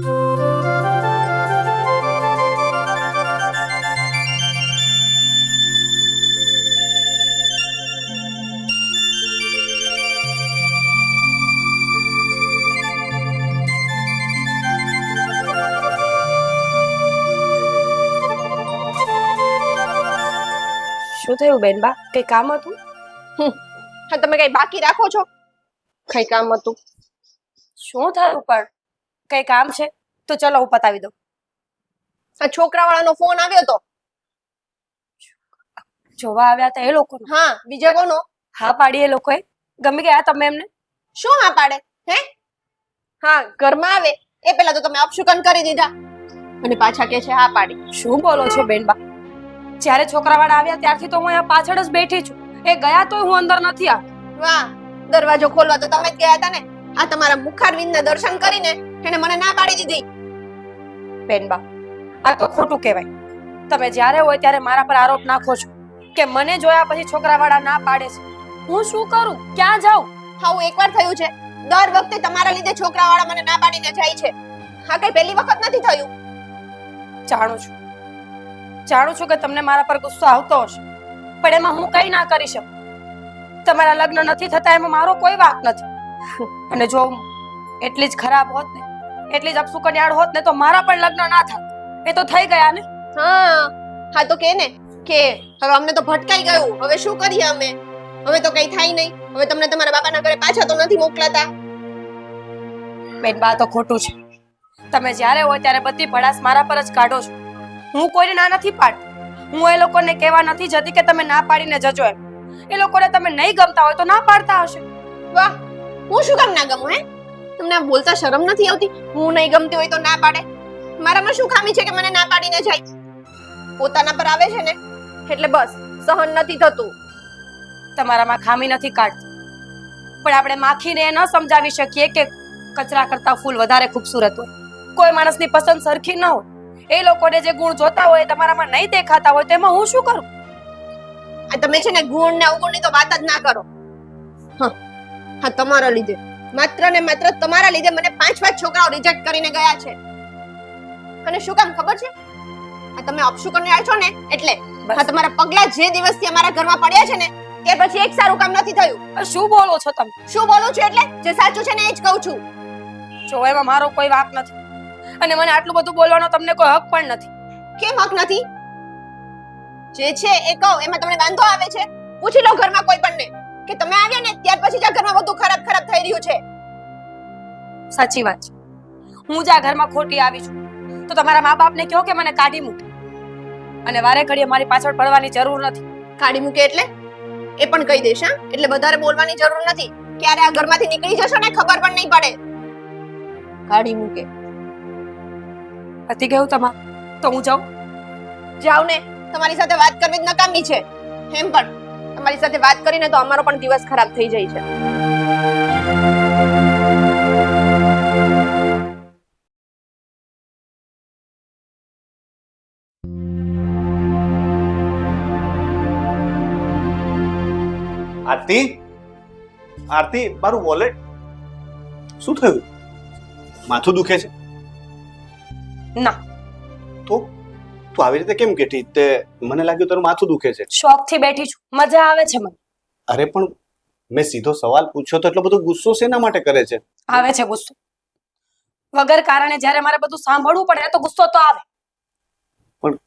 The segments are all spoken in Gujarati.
શું થયું બેનબા? કઈ કામ હતું? હા, તમે કઈ બાકી રાખો છો? કઈ કામ હતું? શું થયું પણ? કઈ કામ છે તો ચલો હું પતાવી દઉં. આ છોકરાવાળાનો ફોન આવ્યો તો. જોવા આવ્યા હતા એ લોકો? હા, બીજા કોનો? હા પાડી એ લોકોએ. ગમી ગયા તમે એમને? શું હા પાડે? હે? હા, ઘરમાં આવે એ પેલા તો તમે અપશુકન કરી દીધા અને પાછા કે છે હા પાડી. શું બોલો છો બેનબા? જ્યારે છોકરાવાળા આવ્યા ત્યારથી તો હું અહીંયા પાછળ જ બેઠી છું. એ ગયા તોય હું અંદર નથી આવી. વાહ, દરવાજો ખોલવા તો તમે જ ગયા હતા ને. આ તમારા મુખારવિંદના દર્શન કરીને એને મને ના પાડી દીધી. બેનબા, આ તો ખોટું કહેવાય. તમે જ્યારે હોય ત્યારે મારા પર આરોપ નાખો છો કે મને જોયા પછી છોકરાવાળા ના પાડે છે. હું શું કરું? ક્યાં જાઉં? હા, હું એકવાર થયું છે. દર વખતે તમારા લીધે છોકરાવાળા મને ના પાડીને જાય છે. હા, કઈ પહેલી વખત નથી થયું. જાણું છું કે તમને મારા પર ગુસ્સો આવતો હશે, પણ એમાં હું કઈ ના કરી શકું. તમારા લગ્ન નથી થતા એમાં મારો કોઈ વાંક નથી. અને જો એટલી જ ખરાબ હોત ને, એટલી જ અપશુકનિયાળ હોત ને તો મારા પણ લગ્ન ના થાત. એ તો થઈ ગયા ને. હા તો કે ને કે હવે અમને તો ભટકાઈ ગયું. હવે શું કરીએ અમે? હવે તો કઈ થાય નહીં. હવે તમને તમારા બાપાના ઘરે પાછા તો નથી મોકલાતા. બેનબા, તો ખોટું છે. તમે જ્યારે હોય ત્યારે બધી ભડાસ મારા પર જ કાઢો છો. હું કોઈને ના નથી પાડતી. હું એ લોકોને કહેવા નથી જતી કે તમે ના પાડીને જજો એમ. એ લોકોને તમે નહીં ગમતા હોય તો ના પાડતા હશે. વાહ, હું શું કામ ના ગમું? હે, તમને આ બોલતા શરમ નથી આવતી? હું નહીં ગમતી હોય તો ના પાડે. મારામાં શું ખામી છે કે મને ના પાડીને જાય? પોતાના પર આવે છે ને એટલે બસ સહન નથી થતું. તમારામાં ખામી નથી કાઢતી, પણ આપણે માખીને એ ન સમજાવી શકીએ કે કચરા કરતા ફૂલ વધારે ખૂબસૂરત હોય. કોઈ માણસની પસંદ સરખી ન હોય. એ લોકોને જે ગુણ જોતા હોય તમારામાં નહીં દેખાતા હોય તેમાં હું શું કરું? આ તમે છે ને ગુણ ને અવગુણની તો વાત જ ના કરો. હા, તમારા લીધે, માત્ર ને માત્ર તમારા લીધે મને 5 છોકરાઓ રિજેક્ટ કરીને ગયા છે. અને શું કામ ખબર છે? આ તમે અપશુકનિયાળ છો ને એટલે. હા, તમારા પગલા જે દિવસથી અમારા ઘરમાં પડ્યા છે ને તે પછી એક સારું કામ નથી થયું. શું બોલો છો તમે? શું બોલું છું એટલે જે સાચું છે ને એ જ કહું છું. જો એમાં મારો કોઈ વાંક નથી અને મને આટલું બધું બોલવાનો તમને કોઈ હક પણ નથી. કેમ હક નથી? જે છે એ કહો, એમાં તમને વાંધો આવે છે? પૂછી લો ઘરમાં કોઈ પણને કે તમે આવ્યા ને ત્યાર પછી જ આ ઘરમાં બધું ખરાબ થઈ રહ્યું છે. સાચી વાત છે. હું જ આ ઘરમાં ખોટી આવી છું તો તમારા મા બાપને કહો કે મને કાઢી મૂકે. અને વારે ઘડીએ મારી પાછળ પડવાની જરૂર નથી. કાઢી મૂકે એટલે એ પણ કહી દેશ. હા, એટલે વધારે બોલવાની જરૂર નથી. ક્યારે આ ઘરમાંથી નીકળી જશો ને ખબર પણ નહીં પડે. કાઢી મૂકે. પતી ગયું તમાર તો હું જાઉં? જાવ ને, તમારી સાથે વાત કરવી જ નકામી છે. એમ પણ તમારી સાથે વાત કરીને તો અમારો પણ દિવસ ખરાબ થઈ જાય છે. આરતી, આરતી, મારું વોલેટ. શું થયું? માથું દુખે છે? ના. તો તું આવી રીતે કેમ કેટી? તે મને લાગ્યું તારું માથું દુખે છે. શોખથી બેઠી છું, મજા આવે છે મને. અરે પણ મેં સીધો સવાલ પૂછ્યો તો એટલો બધો ગુસ્સો શેના માટે કરે છે? આવે છે ગુસ્સો. વગર કારણે જ્યારે મારે બધું સાંભળવું પડે તો ગુસ્સો તો આવે. પણ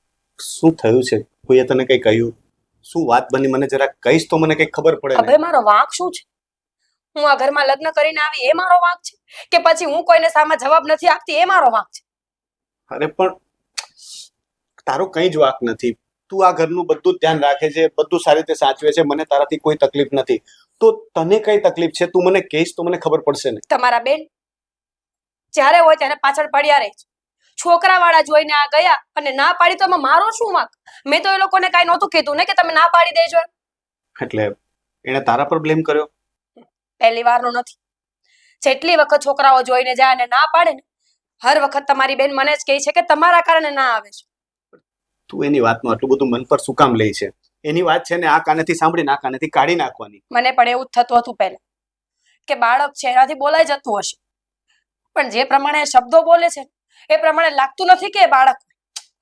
શું થયું છે? કોઈએ તને કઈ કહ્યું? શું વાત બની? મને જરા કહીશ તો મને કઈ ખબર પડે ને. હવે મારો વાંક શું છે? હું આ ઘરમાં લગ્ન કરીને આવી એ મારો વાંક છે કે પછી હું કોઈને સામે જવાબ નથી આપતી એ મારો વાંક છે? અરે પણ તારો કઈ જ વાંક નથી. તું આ ઘરનું બધું ધ્યાન રાખે છે, બધું સારી રીતે સાચવે છે, મને તારાથી કોઈ તકલીફ નથી. તો તને કઈ તકલીફ છે? તું મને કહીશ તો મને ખબર પડશે ને. તમારા બેન જ્યારે હોય ત્યારે પાછળ પડ્યા રહે છે. છોકરાવાળા જોઈને આ ગયા અને ના પાડી તો એમાં મારો શું વાંક? મેં તો એ લોકોને કાઈ નહોતું કીધું ને કે તમે ના પાડી દેજો. એટલે એને તારા પર બ્લેમ કર્યો? પહેલી વારનો નથી. જેટલી વખત છોકરાઓ જોઈને જાય અને ના પાડે ને હર વખત તમારી બેન મને જ કહે છે કે તમારા કારણે ના આવે છે. તું એની વાતનું આટલું બધું મન પર શું કામ લે છે? એની વાત છે ને આ કાનેથી સાંભળીને આ કાનેથી કાઢી નાખવાની. મને પણ એવું જ થતું હતું પહેલા કે બાળક છે એનાથી બોલાઈ જતું હશે, પણ જે પ્રમાણે શબ્દો બોલે છે એ પ્રમાણે લાગતું નથી કે એ બાળક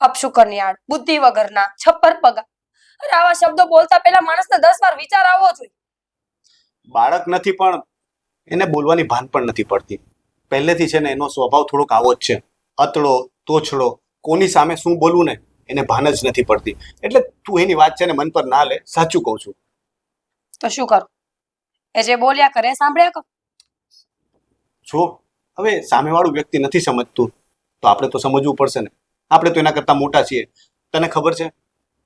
અપશુકરની આડ, બુદ્ધિ વગરના, છપ્પર પગા. અરે આવા શબ્દો બોલતા પહેલા માણસને 10 વાર વિચાર આવવો જોઈએ. બાળક નથી પણ એને બોલવાની ભાન પણ નથી પડતી. પહેલેથી છે ને એનો સ્વભાવ થોડોક આવો જ છે, અતડો તોછડો, કોની સામે શું બોલવું ને એને ભાન જ નથી પડતી. એટલે તું એની વાત છે ને મન પર ના લે, સાચું કહું છું. તો શું કરું? એ જે બોલ્યા કરે એ સાંભળ્યા કર. જો હવે સામેવાળું વ્યક્તિ નથી સમજતું તો આપણે તો સમજવું પડશે ને. આપણે તો એના કરતા મોટા છીએ. તને ખબર છે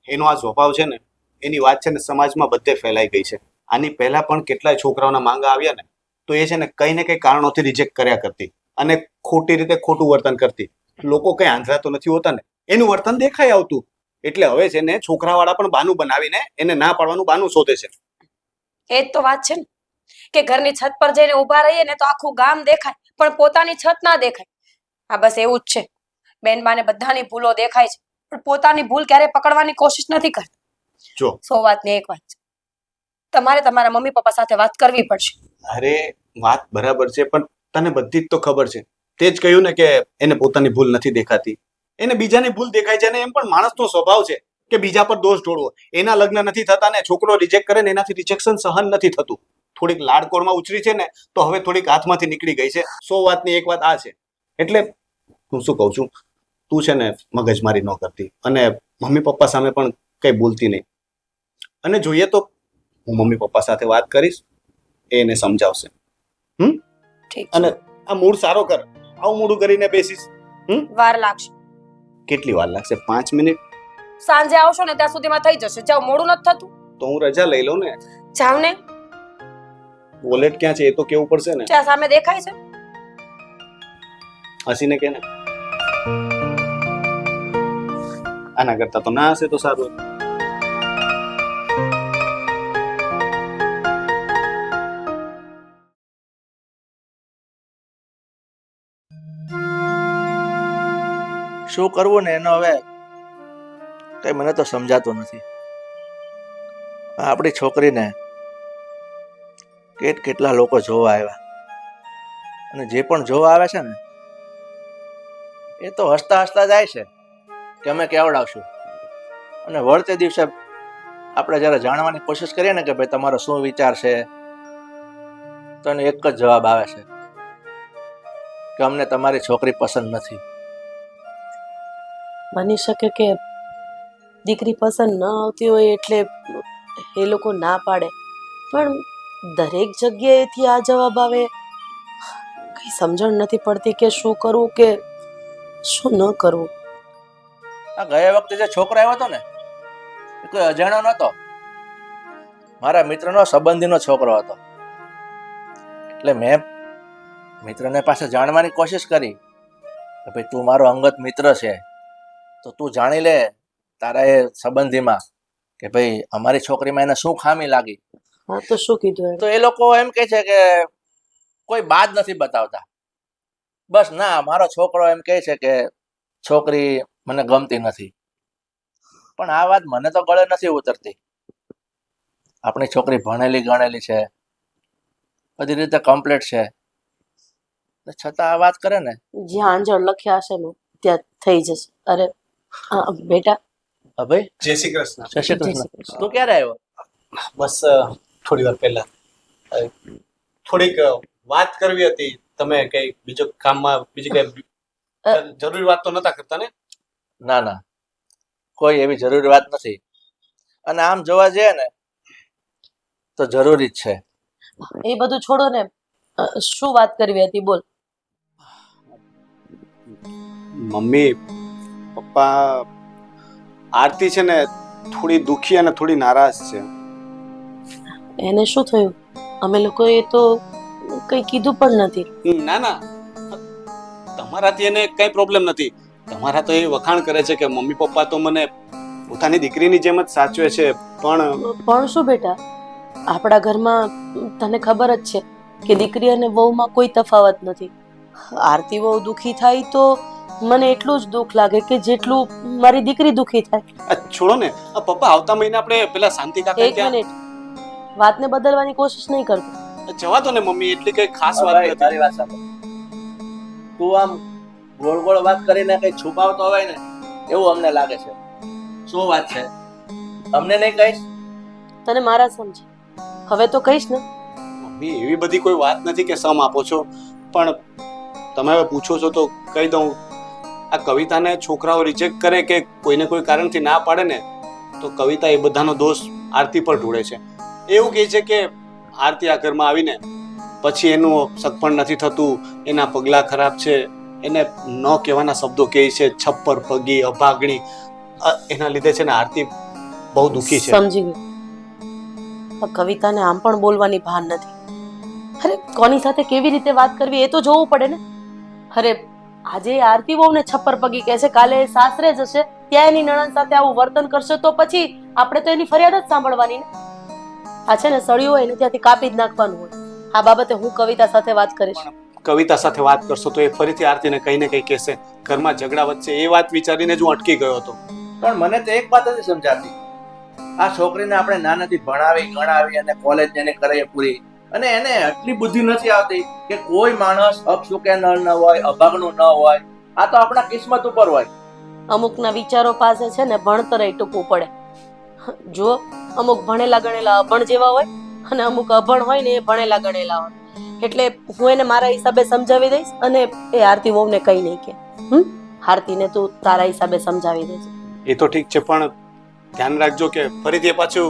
એનો આ સ્વભાવ છે ને, એની વાત છે ને સમાજમાં બધે ફેલાઈ ગઈ છે. આની પહેલા પણ કેટલાય છોકરાઓના માંગા આવ્યા ને તો એ છે ને કઈ કારણોથી રિજેક્ટ કર્યા કરતી અને ખોટી રીતે ખોટું વર્તન કરતી. લોકો કઈ આંધળા તો નથી હોતા ને, એનું વર્તન દેખાઈ આવતું. એટલે હવે છે ને છોકરાવાળા પણ બાનું બનાવીને એને ના પાડવાનું બાનું શોધે છે. એ જ તો વાત છે ને કે ઘરની છત પર જઈને ઊભા રહીએ ને તો આખું ગામ દેખાય પણ પોતાની છત ના દેખાય. આ બસ એવું જ છે. બેનબાને બધાની ભૂલો દેખાય છે પણ પોતાની ભૂલ ક્યારે પકડવાની કોશિશ નથી કરતા. જો 100 વાતની એક વાત છે, તમારે તમારા મમ્મી પપ્પા સાથે વાત કરવી પડશે. અરે વાત બરાબર છે પણ તને બધી જ તો ખબર છે. તે જ કહ્યું ને કે એને પોતાની ભૂલ નથી દેખાતી, એને બીજાની ભૂલ દેખાય છે. ને એમ પણ માણસનો સ્વભાવ છે કે બીજા પર દોષ ઢોળવો. એના લગ્ન નથી થતા ને છોકરો રિજેક્ટ કરે ને એનાથી રિજેક્શન સહન નથી થતું. થોડીક લાડકોડમાં ઉછરી છે ને તો હવે થોડીક હાથમાંથી નીકળી ગઈ છે. 100 વાતની એક વાત આ છે. એટલે હું શું કહું છું, તું છે ને મગજમારી ન કરતી અને મમ્મી પપ્પા સામે પણ કઈ બોલતી નહીં. અને જોઈએ તો હું મમ્મી પપ્પા સાથે વાત કરીશ, એ એને સમજાવશે. ઠીક અને આ મૂડ સારો કર. આવું મૂડું કરીને બેસીશ. વાર લાગશે. કેટલી વાર લાગશે? 5 મિનિટ? સાંજે આવશો ને ત્યાં સુધીમાં થઈ જશે. જાવ, મોડું નથી થતું. તો હું રજા લઈ લઉં ને. જાવ ને. વોલેટ ક્યાં છે એ તો કેવું પડશે ને. ત્યાં સામે દેખાય છે. હસીને કે ને. આના કરતા તો ના હશે તો સારું. શું કરવું ને એનો હવે કઈ મને તો સમજાતું નથી. આપણી છોકરીને કેટલા લોકો જોવા આવ્યા અને જે પણ જોવા આવે છે ને એ તો હસતા હસતા જાય છે કે અમે કેવડાવશું. અને વળતે દિવસે આપણે જ્યારે જાણવાની કોશિશ કરીએ ને કે ભાઈ તમારો શું વિચાર છે તો એને એક જ જવાબ આવે છે કે અમને તમારી છોકરી પસંદ નથી. બની શકે કે દીકરી પસંદ ન આવતી હોય એટલે એ લોકો ના પાડે, પણ દરેક જગ્યાએથી આ જવાબ આવે. કઈ સમજણ નથી પડતી કે શું કરવું કે શું ન કરવું. આ ગયા વખતે જે છોકરો આવ્યો હતો ને એ કોઈ અજાણ્યો નહોતો, મારા મિત્રનો સંબંધીનો છોકરો હતો. એટલે મેં મિત્રને પાસે જાણવાની કોશિશ કરી કે ભાઈ તું મારો અંગત મિત્ર છે તો તું જાણી લે તારા એ સંબંધીમાં કે ભાઈ અમારી છોકરીમાં એને શું ખામી લાગી. હા તો શું કીધું? તો એ લોકો એમ કે છે કે કોઈ બાદ નથી બતાવતા. બસ ના, મારો છોકરો એમ કહે છે કે છોકરી મને ગમતી નથી. પણ આ વાત મને તો ગળે નથી ઉતરતી. આપણી છોકરી ભણેલી ગણેલી છે, બધી રીતે કમ્પ્લીટ છે, છતાં આ વાત કરે ને. જ્યાં આંજળ લખ્યા હશે ને ત્યાં થઈ જશે. અરે બેટા. ભાઈ જય શ્રી કૃષ્ણ. જય શ્રી કૃષ્ણ. તું ક્યારે આવ્યો? બસ થોડી વાર પહેલા. થોડીક વાત કરવી હતી. તમે કઈ બીજો કામમાં બીજી કઈ જરૂરી વાત તો નતા કરતા ને? ના ના, કોઈ એવી જરૂરી વાત નથી. અને આમ જોવા જઈએ ને તો જરૂરી જ છે. એ બધું છોડો ને, શું વાત કરવી હતી બોલ. મમ્મી પપ્પા, આરતી છે ને થોડી દુખી અને થોડી નારાજ છે. એને શું થયું? અમે લોકોએ તો કઈ કીધું પણ નથી. ના ના, તમારાથી એને કઈ પ્રોબ્લેમ નથી. તમારા તો એ વખાણ કરે છે કે મમ્મી પપ્પા તો મને પોતાની દીકરીની જેમ જ સાચવે છે. પણ શું બેટા, આપણા ઘરમાં તને ખબર જ છે કે દીકરી અને વહુમાં કોઈ તફાવત નથી. આરતી વહુ દુખી થાય તો મને એટલું જ દુઃખ લાગે કે જેટલું મારી દીકરી દુખી થાય. છોડો ને પપ્પા, આવતા મહિને આપણે પેલા શાંતિ કાકા એક મિનિટ, વાતને બદલવાની કોશિશ નહીં કરતો. જવા દો ને મમ્મી, એટલી કઈ ખાસ વાત નથી. તારી વાત સાંભળ. તું આમ ગોળ ગોળ વાત કરીને કઈ છુપાવતો હોય ને એવું અમને લાગે છે. શું વાત છે? અમને નહીં કહીશ? તને મારા સમજે હવે તો કહીશ ને. મમ્મી એવી બધી કોઈ વાત નથી કે સમ આપો છો, પણ તમે હવે પૂછો છો તો કહી દઉં. આ કવિતાને છોકરાઓ રિજેક્ટ કરે કે કોઈને કોઈ કારણથી ના પાડે ને તો કવિતા એ બધાનો દોષ આરતી પર ઢોળે છે. એવું કહે છે કે આરતી આ ઘરમાં આવીને પછી એનું સગપણ નથી થતું, એના પગલાં ખરાબ છે, એને ન કહેવાના શબ્દો કહે છે, છપ્પર પગી, અભાગણી. એના લીધે છે ને આરતી બહુ દુઃખી છે. સમજી ગઈ. આ કવિતાને આમ પણ બોલવાની ભાન નથી. અરે કોની સાથે કેવી રીતે વાત કરવી એ તો જોવું પડે ને. અરે આજે આરતી વહુને છપ્પર પગી કહે છે, કાલે સાસરે જશે ત્યાં એની નણંદ સાથે આવું વર્તન કરશે તો પછી આપણે તો એની ફરિયાદ જ સાંભળવાની ને. આ છે ને સળિયું હોય ને ત્યાંથી કાપી જ નાખવાનું હોય. આ બાબતે હું કવિતા સાથે વાત કરીશ. કવિતા સાથે વાત કરશો તો એ ફરીથી આરતીને કંઈ ને કંઈ કહેશે, ઘરમાં ઝઘડા વચ્ચે. એ વાત વિચારીને જ હું અટકી ગયો હતો. પણ મને તો એક વાત નથી સમજાતી. આ છોકરીને આપણે નાનાથી ભણાવી ગણાવી અને કોલેજ એને કરાવીએ પૂરી, અને એને આટલી બુદ્ધિ નથી આવતી કે કોઈ માણસ અપશુકે નળ ન હોય, અભાગનું ન હોય. આ તો આપણા કિસ્મત ઉપર હોય. અમુકના વિચારો પાસે છે ને ભણતર ટૂંકવું પડે. જો અમુક ભણેલા ગણેલા અભણ જેવા હોય અને અમુક અભણ હોય ને એ ભણેલા ગણેલા હોય. એટલે હું એને મારા હિસાબે સમજાવી દઈશ અને એ આરતી વહુને કઈ નહીં કે. આરતીને તું તારા હિસાબે સમજાવી દેજે. એ તો ઠીક છે, પણ ધ્યાન રાખજો કે ફરીથી પાછું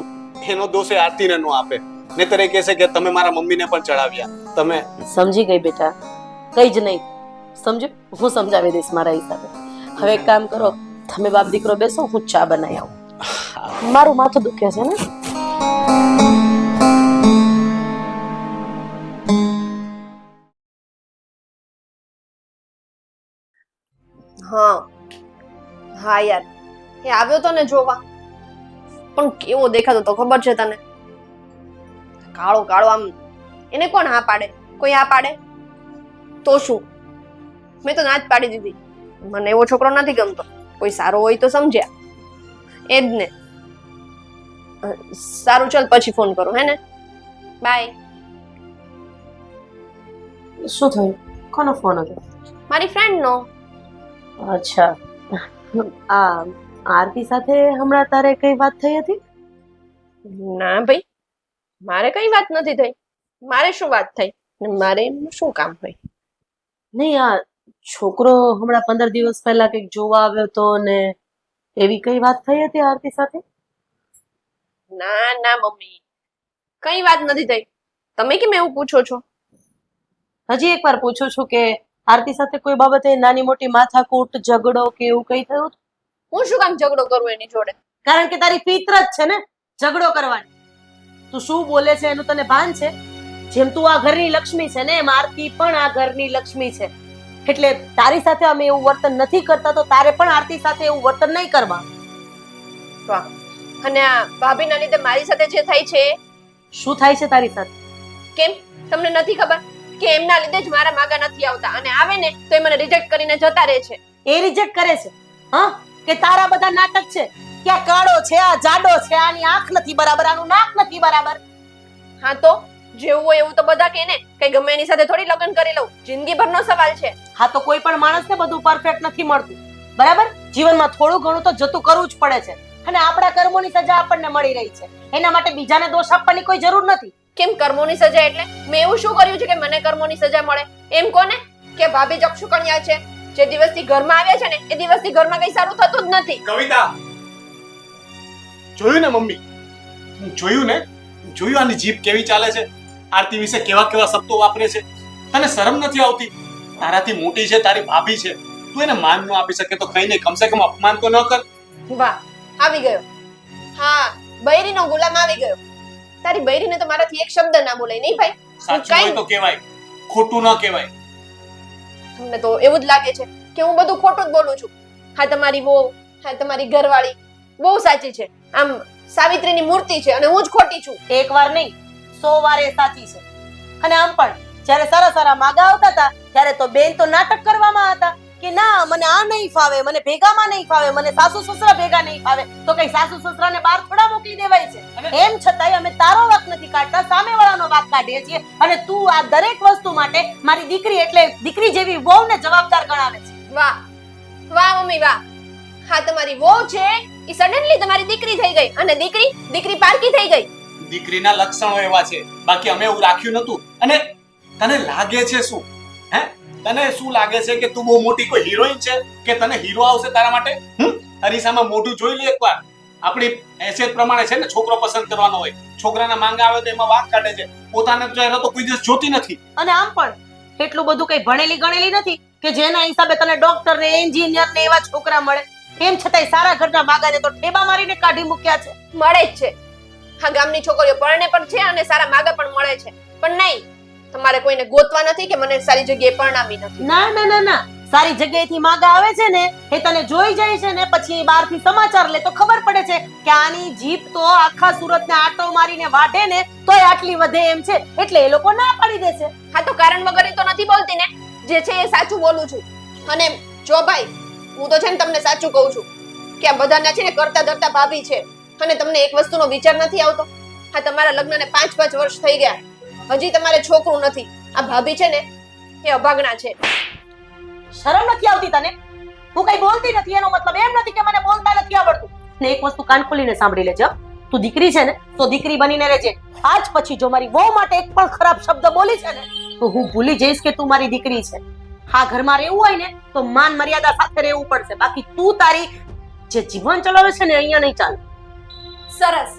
એનો દોષ એ આરતીને ન આપે. નહીંતર એ કહેશે કે તમે મારા મમ્મીને પણ ચડાવ્યા. તમે સમજી ગઈ બેટા, કઈ જ નહીં. સમજો, હું સમજાવી દઈશ મારા હિસાબે. હવે એક કામ કરો, તમે બાપ દીકરો બેસો, હું ચા બનાવી આવું. મારું માથું દુખે છે ને. હા યાર, એ આવ્યો તો ને જોવા, પણ કેવો દેખાતો તો ખબર છે તને? કાળો કાળો આમ. એને કોણ હા પાડે? કોઈ હા પાડે તો શું? મેં તો ના જ પાડી દીધી. મને એવો છોકરો નથી ગમતો. કોઈ સારો હોય તો સમજ્યા. એ જ ને. સારું, ચાલ પછી ફોન કરું, હે ને? બાય. શું થયું? કોનો ફોન હતો? મારી ફ્રેન્ડ નો. અચ્છા, આ આરતી સાથે હમણાં તારે કઈ વાત થઈ હતી? ના ભાઈ, મારે કઈ વાત નથી થઈ. મારે શું વાત થઈ? મારે એમનું શું કામ હોય? નહીં, આ છોકરો હમણાં 15 દિવસ પહેલા કઈક જોવા આવ્યો તો ને એવી કઈ વાત થઈ હતી આરતી સાથે? ના ના મમ્મી, કઈ વાત નથી થઈ. તમે કેમ એવું પૂછો છો? હજી એકવાર પૂછું છું કે આરતી સાથે કોઈ બાબતે નાની મોટી માથાકૂટ, ઝઘડો કે એવું કઈ થયું? હું શું કામ ઝઘડો કરું એની જોડે? કારણ કે તારી ફિતરત છે ને ઝઘડો કરવાની. તું શું બોલે છે એનું તને ભાન છે? જેમ તું આ ઘરની લક્ષ્મી છે ને એમ આરતી પણ આ ઘરની લક્ષ્મી છે. એટલે તારી સાથે અમે એવું વર્તન નથી કરતા તો તારે પણ આરતી સાથે એવું વર્તન નહીં કરવા. વાહ. અને આ ભાભીના લીધે મારી સાથે જે થાય છે, શું થાય છે તારી સાથે? કેમ તમને નથી ખબર કે એમના લીધે જ મારા માગા નથી આવતા, અને આવે ને તો એ મને રિજેક્ટ કરીને જતા રહે છે. એ રિજેક્ટ કરે છે? હા, કે તારા બધા નાટક છે કે આ કાળો છે, આ જાડો છે, આની આંખ નથી બરાબર, આનું નાક નથી બરાબર? હા તો જેવું હોય એવું તો બધા કે ને. કઈ ગમે એની સાથે થોડી લગ્ન કરી લઉં. જિંદગીભરનો સવાલ છે. હા તો કોઈ પણ માણસને બધું પરફેક્ટ નથી મળતું, બરાબર? જીવનમાં થોડું ઘણું તો જતું કરવું જ પડે છે, અને આપણા કર્મોની સજા આપણને મળી રહી છે. એના માટે બીજાને દોષ આપવાની કોઈ જરૂર નથી. કેમ કર્મોની સજા એટલે? મેં એવું શું કર્યું છે કે મને કર્મોની સજા મળે? એમ કોને કે ભાભી ચક્ષુ કન્યા છે. જે દિવસથી ઘરમાં આવ્યા છે ને એ દિવસથી ઘરમાં કઈ સારું થતું જ નથી. કવિતા, જોયું ને મમ્મી? જોયું ને? જોયું આની જીભ કેવી ચાલે છે? આરતી વિશે કેવા કેવા શબ્દો વાપરે છે. તને શરમ નથી આવતી? તારાથી મોટી છે, તારી ભાભી છે, તું એને માન ન આપી શકે તો કઈ નહીં, કમસે કમ અપમાન તો ન કર. વાહ, આવી ગયો. હા, બૈરીનો ગુલામ આવી ગયો. તારી બૈરીને તો મારાથી એક શબ્દ ના બોલાય નહીં ભાઈ. સાચું હોય તો કહેવાય, ખોટું ન કહેવાય. તમને તો એવું જ લાગે છે કે હું બધું ખોટું જ બોલું છું. હા, તમારી વહુ, હા તમારી ઘરવાળી બહુ સાચી છે. આમ સાવિત્રીની મૂર્તિ છે અને હું જ ખોટી છું. એક વાર નહીં 100 વાર એ સાચી છે. અને આમ પણ જ્યારે સારા સારા માગા આવતા હતા ત્યારે તો બેન તો નાટક કરવામાં હતા કે ના મને આ નહીં ફાવે, મને ભેગામાં નહીં ફાવે, મને સાસુ સસરા ભેગા નહીં ફાવે. તો કઈ સાસુ સસરાને બહાર થોડા મોકલી દેવાય છે? એમ છતાંય અમે તારો વાંક નથી કાઢતા, સામેવાળાનો વાંક કાઢીએ છીએ. અને તું આ દરેક વસ્તુ માટે મારી દીકરી એટલે દીકરી જેવી વહુને જવાબદાર ગણાવે છે. વાહ વાહ મમ્મી વાહ. હા તમારી વહુ છે ઈ સડનલી તમારી દીકરી થઈ ગઈ અને દીકરી પારકી થઈ ગઈ. દીકરીના લક્ષણો એવા છે, બાકી અમે એવું રાખ્યું નતું. અને તને લાગે છે શું? હે, તને શું લાગે છે કે તું બહુ મોટી કોઈ હિરોઈન છે કે તને હીરો આવશે તારા માટે? અરીસામાં મોઢું જોઈ લે એકવાર. આપણી હેસિયત પ્રમાણે છે ને છોકરો પસંદ કરવાનો હોય. છોકરાના માંગા આવે તો એમાં વાંક કાઢે છે. પોતાને ચહેરો તો કોઈ દિવસ જોતી નથી. અને આમ પણ એટલું બધું કઈ ભણેલી ગણેલી નથી કે જેના હિસાબે તને ડોક્ટર ને એન્જિનિયર ને એવા છોકરા મળે. એમ છતાંય સારા ઘરના માગાને તો ઠેબા મારીને કાઢી મૂક્યા છે. મળે જ છે. હા ગામની છોકરીઓ પરણે પણ છે અને સારા માગા પણ મળે છે. પણ નહીં, તમારે કોઈને ગોતવા નથી કે મને સારી જગ્યાએ પરણાવી નથી. ના ના ના ના, સારી જગ્યાએથી માગા આવે છે ને એ તને જોઈ જાય છે ને પછી બહારથી સમાચાર લે તો ખબર પડે છે કે આની જીભ તો આખા સુરતને આટો મારીને વાઢે ને તોય આટલી વધે એમ છે. એટલે એ લોકો ના પાડી દે છે. હા તો કારણ વગર તો નથી બોલતી ને, જે છે એ સાચું બોલું છું. અને જો ભાઈ, હું તો છે ને તમને સાચું કહું છું કે આ બધાના છે ને કરતા ધરતા ભાભી છે. અને તમને એક વસ્તુનો વિચાર નથી આવતો? હા તમારા લગ્નને 5 વર્ષ થઈ ગયા, હજી તમારે છોકરું નથી. આ ભાભી છે ને એ અભાગણા છે. શરમ નથી આવતી તને? હું કઈ બોલતી નથી એનો મતલબ એમ નથી કે મને બોલતા નથી આવડતું. ને એક વસ્તુ કાન ખોલીને સાંભળી લેજો, તું દીકરી છે ને તો દીકરી બનીને રહેજે. આજ પછી જો મારી વહુ માટે એક પણ ખરાબ શબ્દ બોલી છે ને તો હું ભૂલી જઈશ કે તું મારી દીકરી છે. હા ઘરમાં રહેવું હોય ને તો માન મર્યાદા સાથે રહેવું પડશે, બાકી તું તારી જે જીવન ચલાવે છે ને અહીંયા નહીં ચાલે. સરસ,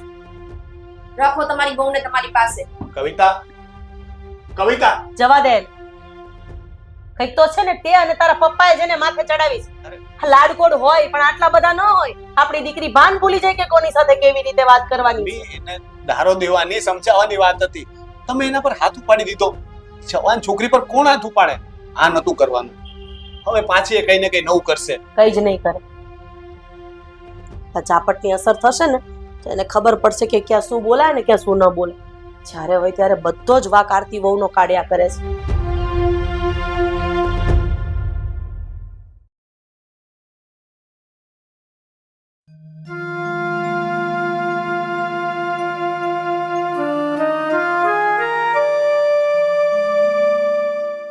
રાખો તમારી બહુને તમારી પાસે. કવિતા જવા દે. કઈક તો છે ને તે અને તારા પપ્પાએ જેને માથે ચડાવીશ. લાડકોડ હોય પણ આટલા બધા ન હોય. આપણી દીકરી ભાન ભૂલી જાય કે કોની સાથે કેવી રીતે વાત કરવાની. એને ધારો દેવાની સમજાવવાની વાત હતી, તમે એના પર હાથ ઉપાડી દીધો. જવાન છોકરી પર કોણ હાથ ઉપાડે? આ નતું કરવાનું. હવે પાછી એ કઈ ને કઈ નવું કરશે. કઈ જ નહીં કરે. આ ચાપટની અસર થશે ને તો એને ખબર પડશે કે ક્યાં શું બોલાય ને ક્યાં શું ન બોલાય. જ્યારે હોય ત્યારે બધો જ વાક આરતી વહુનો કાઢ્યા કરે છે.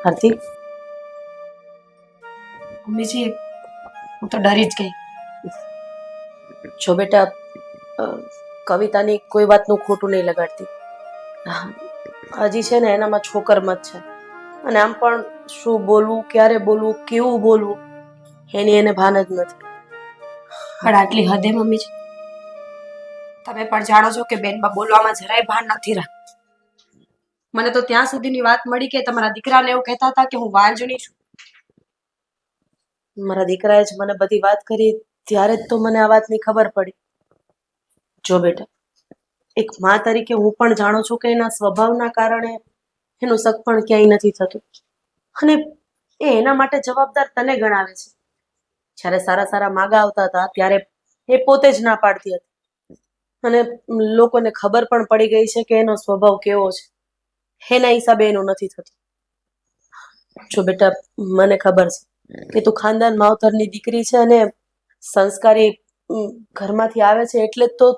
આરતી, મમ્મીજી હું તો ડરી જ ગઈ. જો બેટા, કવિતાની કોઈ વાતનું ખોટું નહીં લગાડતી. હજી છે ને એનામાં છોકર મત છે. અને આમ પણ શું બોલવું, ક્યારે બોલવું, કેવું બોલવું એની એને ભાન જ નથી. પણ આટલી હદે મમ્મીજી તમે પણ જાણો છો કે બેનબા બોલવામાં જરાય ભાન નથી રાખતી. મને તો ત્યાં સુધીની વાત મળી કે તમારા દીકરાને એવું કહેતા હતા કે હું વાંજણી છું. મારા દીકરાએ જ મને બધી વાત કરી ત્યારે જ તો મને આ વાતની ખબર પડી. જો બેટા, એક માં તરીકે હું પણ જાણું છું કે એના સ્વભાવના કારણે એનું સગપણ ક્યાંય નથી થતું અને એ એના માટે જવાબદાર તને ગણાવે છે. જ્યારે સારા સારા માગા આવતા હતા ત્યારે એ પોતે જ ના પાડતી હતી અને લોકોને ખબર પણ પડી ગઈ છે કે એનો સ્વભાવ કેવો છે. એના હિસાબે એનું નથી થતું. જો બેટા, મને ખબર છે કે તું ખાનદાન માવતરની દીકરી છે અને સંસ્કારી ઘરમાંથી આવે છે એટલે તો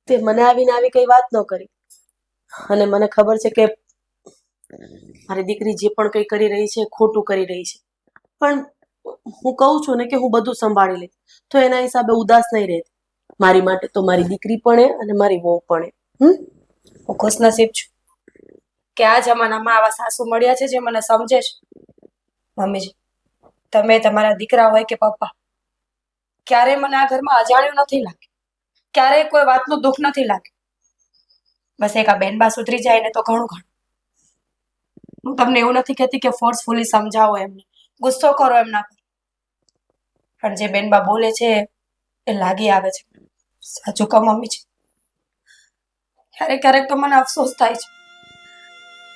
તે મને આવીને આવી કઈ વાત ન કરી. અને મને ખબર છે કે મારી દીકરી જે પણ કઈ કરી રહી છે ખોટું કરી રહી છે, પણ હું કહું છું ને કે હું બધું સંભાળી લઈશ તો એના હિસાબે ઉદાસ નહીં રહેતી. મારી માટે તો મારી દીકરી પણ અને મારી વહુ પણ. હું ખુશનસીબ છું કે આ જમાનામાં આવા સાસુ મળ્યા છે જે મને સમજે છે. મમ્મીજી, તમે તમારા દીકરા હોય કે પપ્પા, ક્યારેય મને આ ઘરમાં અજાણ્યું નથી લાગ્યું. ક્યારેય કોઈ વાતનું દુઃખ નથી લાગ્યું. બસ એક આ બેનબા સુધરી જાય ને તો ઘણું ઘણું. હું તમને એવું નથી કહેતી કે ફોર્સફુલી સમજાવો એમને, ગુસ્સો કરો એમના પર, પણ જે બેનબા બોલે છે એ લાગી આવે છે. સાચું કહું મમ્મીજી, ક્યારેક ક્યારેક તો મને અફસોસ થાય છે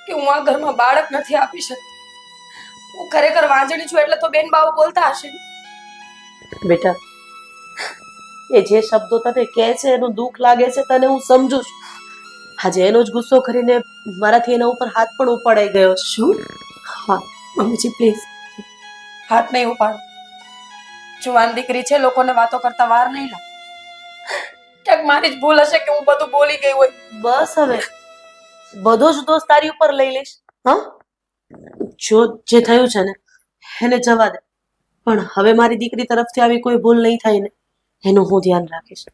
કે હું આ ઘરમાં બાળક નથી આપી શકતી. હું ખરેખર વાંજણી છું એટલે તો બેનબાઓ બોલતા હશે. બેટા, એ જે શબ્દો તને કહે છે એનું દુઃખ લાગે છે તને હું સમજુ છું. આજે એનો જ ગુસ્સો કરીને મારાથી એના ઉપર હાથ પણ ઉપાડાઈ ગયો. શું? હા મમ્મીજી પ્લીઝ હાથ નહીં ઉપાડો. જુવાન દીકરી છે, લોકોને વાતો કરતા વાર નહીં લાગે. ક્યાંક મારી જ ભૂલ હશે કે હું બધું બોલી ગઈ હોય. બસ હવે બધો જ દોષ તારી ઉપર લઈ લઈશ. હા, જો જે થયું છે ને એને જવા દે, પણ હવે મારી દીકરી તરફથી આવી કોઈ ભૂલ નહીં થાય ને એનું હું ધ્યાન રાખીશ.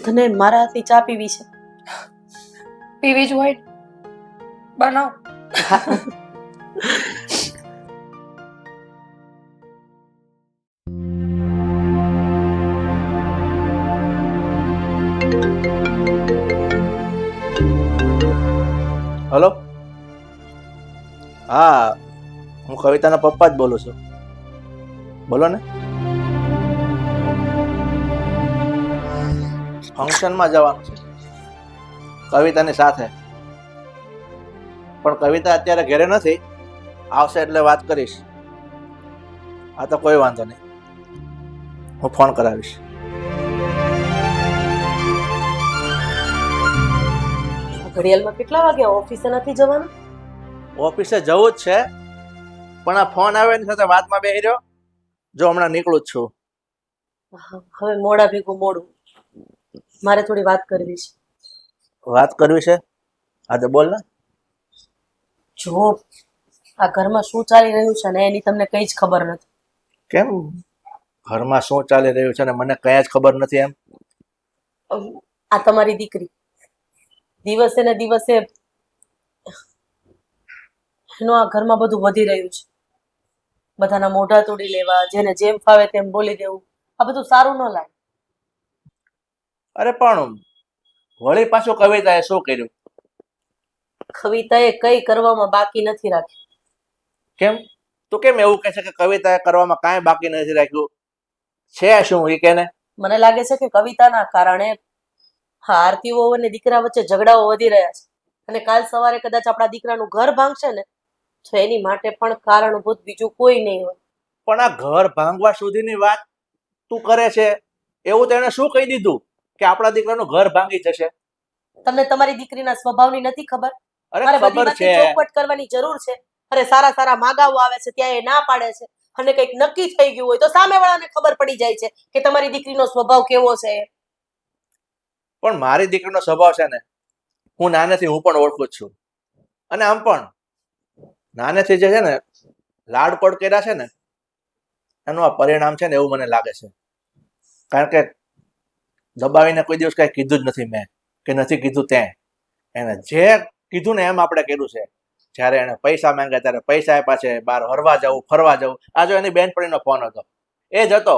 તને મારા હાથની ચા પીવી છે? પીવી જ હોય ને. બનાવ. હલો, હા, હું કવિતાના પપ્પા જ બોલું છું. બોલો ને. ફંક્શનમાં જવાનું છે કવિતાની સાથે, પણ કવિતા અત્યારે ઘરે નથી, આવશે એટલે વાત કરીશ. હા તો કોઈ વાંધો નહીં, હું ફોન કરાવીશ. ઘડિયાળમાં કેટલા વાગ્યા? ઓફિસે નથી જવાનું? ઓફિસે જવું જ છે, પણ આ ફોન આવે એની સાથે વાતમાં બેસી રહ્યો. જો હમણાં નીકળું જ છું. હવે મોડા ભેગું મોડું, મારે થોડી વાત કરવી છે. વાત કરવી છે? હા તો બોલ ને. જો આ ઘરમાં શું ચાલી રહ્યું છે ને એની તમને કઈ જ ખબર નથી. કેમ? ઘરમાં શું ચાલી રહ્યું છે ને મને કઈ જ ખબર નથી એમ? આ તમારી દીકરી દિવસે ને દિવસે એનું આ ઘરમાં બધું વધી રહ્યું છે. બધાના મોઢા તોડી લેવા, જેને જેમ ફાવે તેમ બોલી દેવું, આ બધું સારું ન લાગે. અરે પણ વળી પાછું કવિતાએ શું કર્યું? કવિતાએ કઈ કરવામાં બાકી નથી રાખ્યું. કેમ? તું કેમ એવું કહે છે કે કવિતાએ કરવામાં કાંઈ બાકી નથી રાખ્યું? છે શું એ કે ને? મને લાગે છે કે કવિતાના કારણે હા આરતીઓ અને દીકરા વચ્ચે ઝઘડાઓ વધી રહ્યા છે, અને કાલ સવારે કદાચ આપણા દીકરાનું ઘર ભાંગશે ને તો એની માટે પણ કારણભૂત બીજું કોઈ નહીં હોય. પણ આ ઘર ભાંગવા સુધીની વાત તું કરે છે? એવું તેણે શું કહી દીધું કે આપણા દીકરાનું ઘર ભાંગી જશે? તમને તમારી દીકરીના સ્વભાવની નથી ખબર? અરે મારે ખબર બધીમાંથી છે. ચોખવટ કરવાની જરૂર છે. અરે સારા સારા માગાઓ આવે છે ત્યાં એ ના પાડે છે, અને કંઈક નક્કી થઈ ગયું હોય તો સામેવાળાને ખબર પડી જાય છે કે તમારી દીકરીનો સ્વભાવ કેવો છે. પણ મારી દીકરીનો સ્વભાવ છે ને હું નાનેથી હું પણ ઓળખું જ છું. અને આમ પણ નાનેથી જે છે ને લાડકોડ કર્યા છે ને એનું આ પરિણામ છે ને એવું મને લાગે છે. કારણ કે દબાવીને કોઈ દિવસ કઈ કીધું જ નથી મેં, કે નથી કીધું ત્યાં. એને જે કીધું ને એમ આપણે કર્યું છે. જ્યારે એને પૈસા માંગ્યા ત્યારે પૈસા આપ્યા છે, બહાર હરવા જવું, ફરવા જવું. આ જો એની બેનપણીનો ફોન હતો, એ જ હતો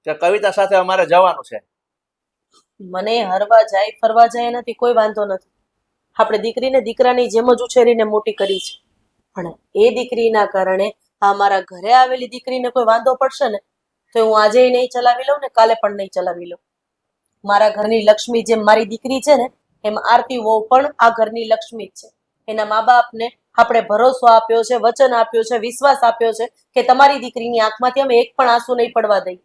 કે કવિતા સાથે અમારે જવાનું છે. મને હરવા જાય ફરવા જાય એનાથી કોઈ વાંધો નથી. આપણે દીકરીને દીકરાની જેમ જ ઉછેરીને મોટી કરી છે, પણ એ દીકરીના કારણે આ મારા ઘરે આવેલી દીકરીને કોઈ વાંધો પડશે ને તો હું આજે નહીં ચલાવી લઉં ને કાલે પણ નહીં ચલાવી લઉં. મારા ઘરની લક્ષ્મી જેમ મારી દીકરી છે ને એમ આરતી વહુ પણ આ ઘરની લક્ષ્મી જ છે. એના મા બાપને આપણે ભરોસો આપ્યો છે, વચન આપ્યો છે, વિશ્વાસ આપ્યો છે કે તમારી દીકરીની આંખમાંથી અમે એક પણ આંસુ નહીં પડવા દઈએ.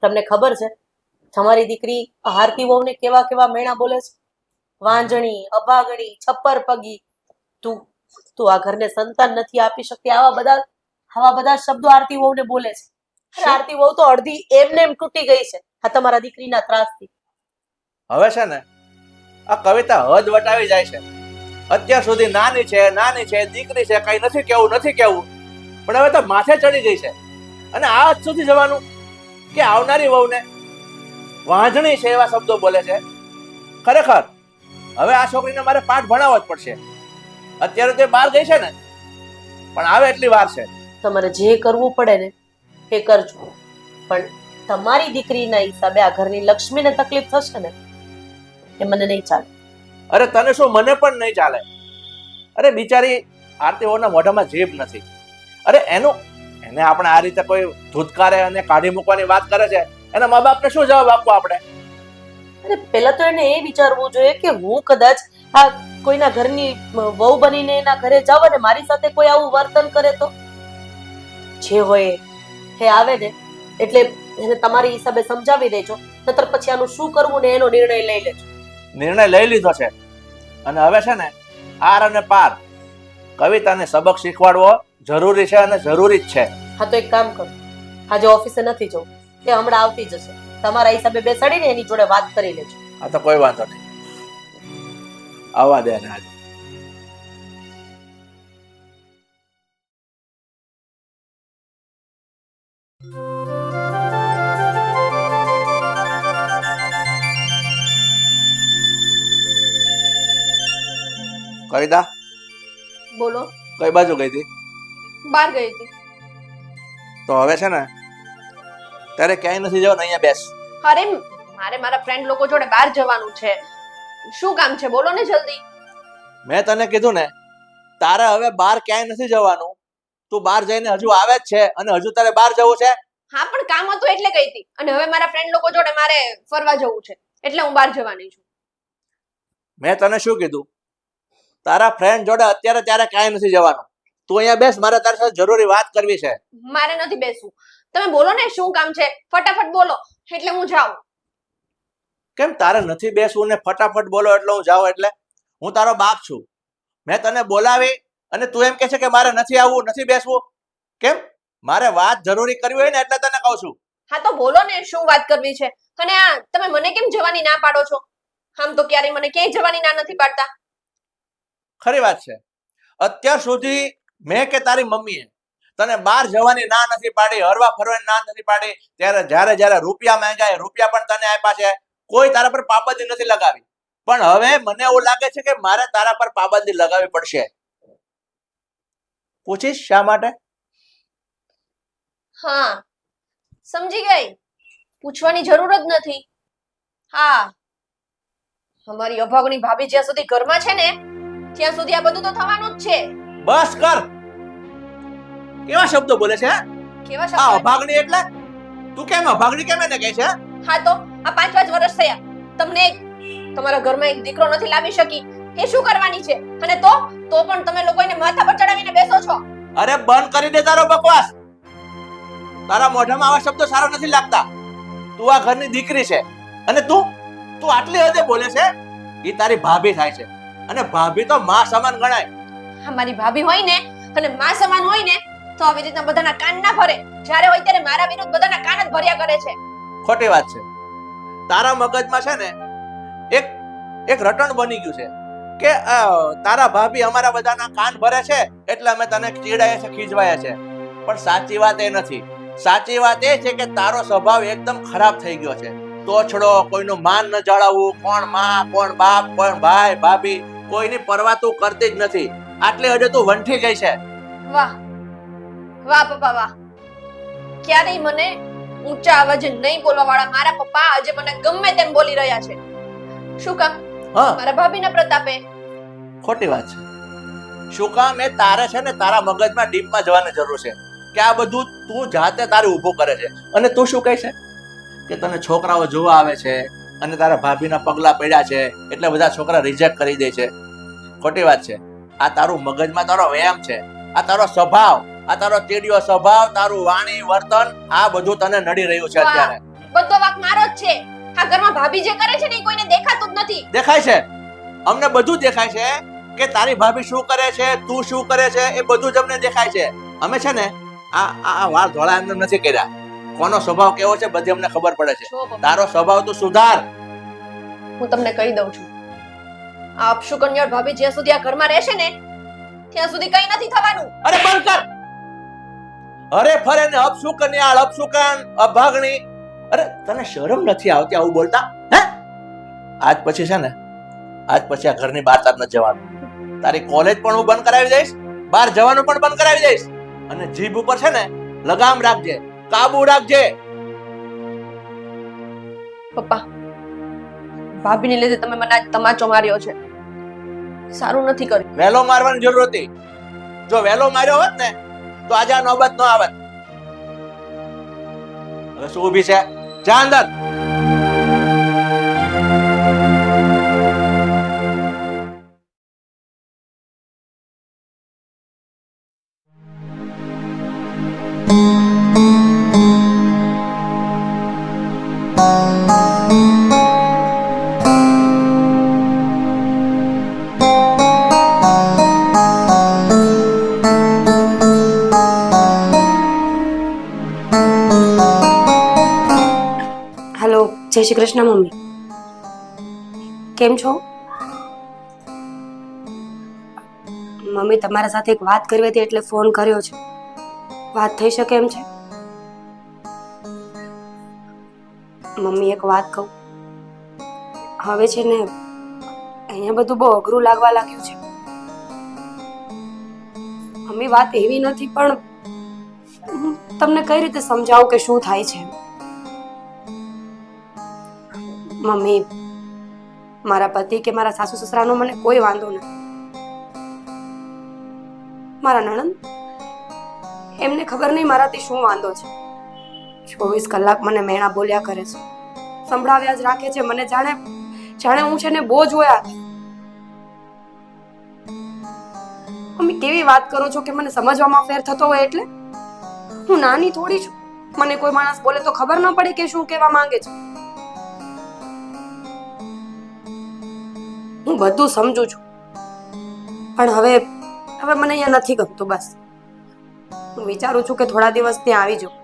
તમને ખબર છે તમારી દીકરી આરતી વહુને કેવા કેવા મેણા બોલે છે? વાંજણી, અભાગણી, છપ્પર પગી. તું તું આ ઘરને સંતાન નથી આપી શકતી, આવા બધા શબ્દો આરતી વહુને બોલે છે. અરે આરતી વહુ તો અડધી એમને એમ તૂટી ગઈ છે આ તમારા દીકરીના ત્રાસથી. હવે છે ને આ કવિતા હદ વટાવી જાય છે. અત્યાર સુધી નાની છે, દીકરી છે, કઈ નથી કેવું, પણ હવે તો માથે ચડી ગઈ છે. અને આ હદ સુધી જવાનું કે આવનારી વહુને વાંજણી છે એવા શબ્દો બોલે છે. ખરેખર હવે આ છોકરીને મારે પાઠ ભણાવવો જ પડશે. અત્યારે તે બહાર ગઈ છે ને, પણ આવે એટલી વાર છે. તમારે જે કરવું પડે ને એ કરજો, પણ તમારી દીકરીના હિસાબે આ ઘરની લક્ષ્મીને તકલીફ થશે ને એ મને નહીં ચાલે. અરે તને શું, મને પણ નહીં ચાલે. અરે બિચારી આરતી વહુના મોઢામાં જીભ નથી. અરે એને આપણે આ રીતે કોઈ ધૂતકારે અને કાઢી મૂકવાની વાત કરે છે, એના મા બાપને શું જવાબ આપવો આપણે? અરે પેલા તો એને એ વિચારવું જોઈએ કે હું કદાચ આ કોઈના ઘરની વહુ બનીને એના ઘરે જાવ અને મારી સાથે કોઈ આવું વર્તન કરે તો જે હોય એ આવે ને એટલે એને તમારી હિસાબે સમજાવી દેજો, નતર પછી આનું શું કરવું ને એનો નિર્ણય લઈ લેજો. નિર્ણય લઈ લીધો છે અને હવે છે ને આર અને પાર કવિતાને સબક શીખવાડવો જરૂરી છે અને જરૂરી જ છે. હા તો એક કામ કરો, આજે ઓફિસે નથી જવું, એ હમણાં આવતી જશે. તમારા હિસાબે બેસાડીને એની જોડે વાત કરી લેજો. આ તો કોઈ વાંધો નહીં, આવવા દે ને આજે. કવિતા બોલો. કઈ બાજુ ગઈ હતી? બહાર ગઈ હતી. તો હવે છે ને તારે ક્યાંય નથી જવાનું, અહીંયા બેસ. અરે મારે મારા ફ્રેન્ડ લોકો જોડે બહાર જવાનું છે. શું કામ છે બોલો ને જલ્દી. મેં તને કીધું ને તારે હવે બહાર ક્યાંય નથી જવાનું. તું બહાર જઈને હજુ આવે જ છે અને હજુ તારે બહાર જવું છે. હા પણ કામ હતું એટલે ગઈ હતી અને હવે મારા ફ્રેન્ડ લોકો જોડે મારે ફરવા જવું છે એટલે હું બહાર જવાની છું. મેં તને શું કીધું? તારા ફ્રેન્ડ જોડે અત્યારે ત્યારે ક્યાંય નથી જવાનું. તું અહીંયા બેસ, મારે તારી સાથે જરૂરી વાત કરવી છે. મારે નથી બેસવું. તમે બોલો ને શું કામ છે, ફટાફટ બોલો એટલે હું જાઉં. કેમ તારે નથી બેસવું ને ફટાફટ બોલો એટલે હું જાઉં? એટલે હું તારો બાપ છું. મેં તને બોલાવી અને તું એમ કહે છે કે મારે નથી આવવું, નથી બેસવું. કેમ? મારે વાત જરૂરી કરવી હોય ને એટલે તને કહું છું. હા તો બોલો ને શું વાત કરવી છે. અને આ તમે મને કેમ જવાની ના પાડો છો? આમ તો ક્યારેય મને ક્યાંય જવાની ના નથી પાડતા. ખરી વાત છે. અત્યાર સુધી મેં કે તારી મમ્મીએ તને બહાર જવાની ના નથી પાડી, હરવા ફરવાની ના નથી પાડી. ત્યારે જ્યારે જ્યારે રૂપિયા માંગ્યા રૂપિયા પણ તને આપ્યા છે. કોઈ તારા પર પાબંદી નથી લગાવી. પણ હવે મને એવું લાગે છે કે મારે તારા પર પાબંદી લગાવવી પડશે. પૂછીશ શા માટે? હા સમજી ગઈ. પૂછવાની જરૂર જ નથી. હા અમારી અભાગની ભાભી જ્યાં સુધી ઘરમાં છે ને ત્યાં સુધી આ બધું તો થવાનું જ છે. બસ કર. કેવા શબ્દો બોલે છે? કેવા આ શબ્દો? અભાગણી એટલે તું કેમ અભાગણી કેમ એને કહે છે? હા તો આ 5 વર્ષ થયા તમને તમારા ઘરમાં એક દીકરો નથી લાવી શકી એ શું કરવાની છે? અને તો પણ તમે લોકો એને માથા પર ચડાવીને બેસો છો. અરે બંધ કરી દે તારો બકવાસ. તારા મોઢામાં આવા શબ્દો સારા નથી લાગતા. તું આ ઘરની દીકરી છે અને તું આટલી હદે બોલે છે. એ તારી ભાભી થાય છે અને ભાભી તો માં સમાન ગણાય. અમારી ભાભી હોય ને અને માં સમાન હોય ને તો આવી રીતના બધાના કાન ના ભરે. જ્યારે હોય ત્યારે મારા વિરુદ્ધ બધાના કાન જ ભર્યા કરે છે. ખોટી વાત છે. તારા મગજમાં છે ને એક રટણ બની ગયું છે કે તારા ભાભી અમારા બધાના કાન ભરે છે એટલે અમે તને ચીડાયા છે, ખીજવાયા છે. પણ સાચી વાત એ નથી. સાચી વાત એ છે કે તારો સ્વભાવ એકદમ ખરાબ થઈ ગયો છે. તોછડો, કોઈનું માન ન જાળવવું, કોણ માં, કોણ બાપ, કોણ ભાઈ, ભાભી, કોઈની પરવા તું કરતી જ નથી. આટલી હદે તું વંઠી ગઈ છે. વાહ વાહ પપ્પા વાહ. ક્યારેય મને ઊંચા અવાજે નહીં બોલવા વાળા મારા પપ્પા આજે મને ગમે તેમ બોલી રહ્યા છે. શું કામ? હા મારા ભાભીના પ્રતાપે. ખોટી વાત છે. શું કામ? એ તારે છે ને તારા મગજમાં ડીપમાં જવાની જરૂર છે કે આ બધું તું જાતે તારે ઊભું કરે છે. અને તું શું કહે છે કે તને છોકરાઓ જોવા આવે છે અને તારા ભાભીના પગલા પડ્યા છે એટલે બધા છોકરા રિજેક્ટ કરી દે છે. ખોટી વાત છે. આ તારું મગજમાં તારો વ્યાયામ છે. આ તારો સ્વભાવ, આ તારો ચીડિયો સ્વભાવ, તારું વાણી વર્તન, આ બધું તને નડી રહ્યું છે અત્યારે. બધો વાક મારો જ છે. આ ઘરમાં ભાભી જે કરે છે ને એ કોઈને દેખાતું જ નથી. દેખાય છે, અમને બધું દેખાય છે કે તારી ભાભી શું કરે છે, તું શું કરે છે, એ બધું જ અમને દેખાય છે. અમે છે ને આ વાળ ધોળા એમને નથી કર્યા. કોનો સ્વભાવ કેવો છે બધી અમને ખબર પડે છે. જો પપ્પા, તારો સ્વભાવ તું સુધાર. હું તમને કહી દઉં છું આ અપશુકન્યા ભાભી જ્યાં સુધી આ ઘરમાં રહેશે ને ત્યાં સુધી કઈ નથી થવાનું. અરે બંધ કર. અરે ફરે ને અપશુકન્યાળ, અપશુકન, અભાગણી. અરે તને શરમ નથી આવતી આવું બોલતા? હે? આજ પછી છે ને આજ પછી આ ઘરની બહાર તાર નથી જવાનું. તારી કોલેજ પણ હું બંધ કરાવી દઈશ, બહાર જવાનું પણ બંધ કરાવી દઈશ. અને જીભ ઉપર છે ને લગામ રાખજે, કાબુ રાખજે. પપ્પા ભાભીને લીધે તમે મને આજ તમાચો માર્યો છે. સારું નથી કર્યું. વહેલો મારવાની જરૂર હતી. જો વહેલો માર્યો હોત ને તો આજે આ નોબત ન આવત. હવે શું ઊભી છે? જા અંદર. હેલો, જય શ્રી કૃષ્ણ મમ્મી. કેમ છો મમ્મી? તમારા સાથે એક વાત કરવી હતી એટલે ફોન કર્યો છે. વાત થઈ શકે એમ છે? મમ્મી એક વાત કહું, હવે છે ને અહીંયા બધું બહુ અઘરું લાગવા લાગ્યું છે. મમ્મી વાત એવી નથી, પણ હું તમને કઈ રીતે સમજાવું કે શું થાય છે. મમ્મી, મારા પતિ કે મારા સાસુ સસરાનો મને કોઈ વાંધો નથી. મારા નણંદ, એમને ખબર નહીં મારાથી શું વાંધો છે. 24 કલાક મને મેણા બોલ્યા કરે છે, સંભળાવ્યા જ રાખે છે મને, જાણે હું છે ને બોજ હોય. મમ્મી કેવી વાત કરો છો કે મને સમજવામાં ફેર થતો હોય એટલે? હું નાની થોડી છું, મને કોઈ માણસ બોલે તો ખબર ન પડે કે શું કહેવા માંગે છે. હું બધું સમજુ છું, પણ હવે મને અહીંયા નથી ગમતું. બસ હું વિચારું છું કે થોડા દિવસ ત્યાં આવી જાઉં,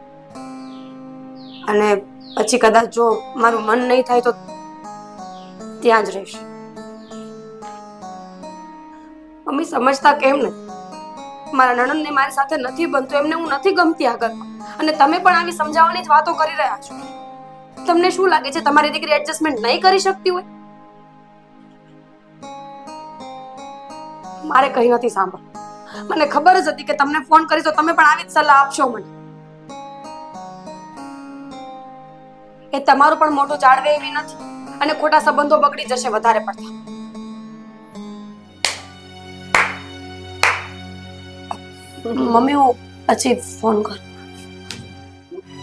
અને પછી કદાચ જો મારું મન નહીં થાય તો ત્યાં જ રહીશ. મમ્મી સમજતા કેમ નથી? મારા નણંદને મારી સાથે નથી બનતું, એમને હું નથી ગમતી આ ઘરમાં, અને તમે પણ આવી સમજાવવાની જ વાતો કરી રહ્યા છો. તમને શું લાગે છે તમારી દીકરી એડજસ્ટમેન્ટ નહીં કરી શકતી હોય? મારે કઈ નથી સાંભળ, મને ખબર જ હતી કે તમને ફોન કરીશ તો તમે પણ આવી જ સલાહ આપશો મને. એ તમારું પણ મોટું જાળવે એવી નથી, અને ખોટા સંબંધો બગડી જશે વધારે પડતા. મમ્મી હું પછી ફોન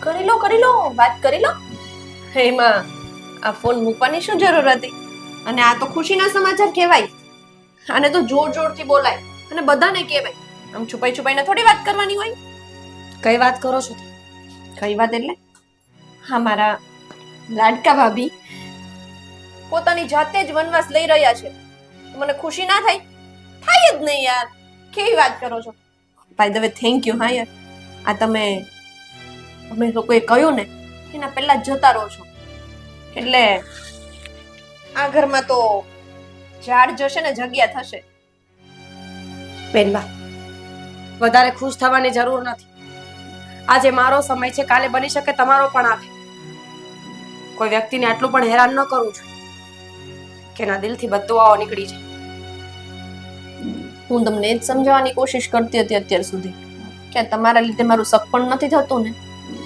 કરી લો, વાત કરી લો. એમાં આ ફોન મૂકવાની શું જરૂર હતી? અને આ તો ખુશીના સમાચાર કહેવાય, આને તો જોર જોરથી બોલાય અને બધાને કહેવાય. આમ છુપાઈ છુપાઈને થોડી વાત કરવાની હોય. કઈ વાત કરો છો? કઈ વાત એટલે? હા, મારા લાડકા ભાભી પોતાની જાતે જ વનવાસ લઈ રહ્યા છે. મને ખુશી ના થાય? થાય જ નહીં યાર, કેવી વાત કરો છો? By the way thank you. હા યાર, આ તમે અમે લોકોએ કહ્યું ને એના પહેલા જ જતા રહો છો, એટલે આ ઘરમાં તો ઝાડ જશે ને જગ્યા થશે. બેનબા, વધારે ખુશ થવાની જરૂર નથી. આજે મારો સમય છે, કાલે બની શકે તમારો પણ આવે. કોઈ વ્યક્તિને આટલું પણ હેરાન ન કરવું જોઈએ કે એના દિલથી બદદુઆઓ નીકળી જાય. હું તમને જ સમજાવવાની કોશિશ કરતી હતી અત્યાર સુધી કે તમારા લીધે મારું શક પણ નથી થતું ને,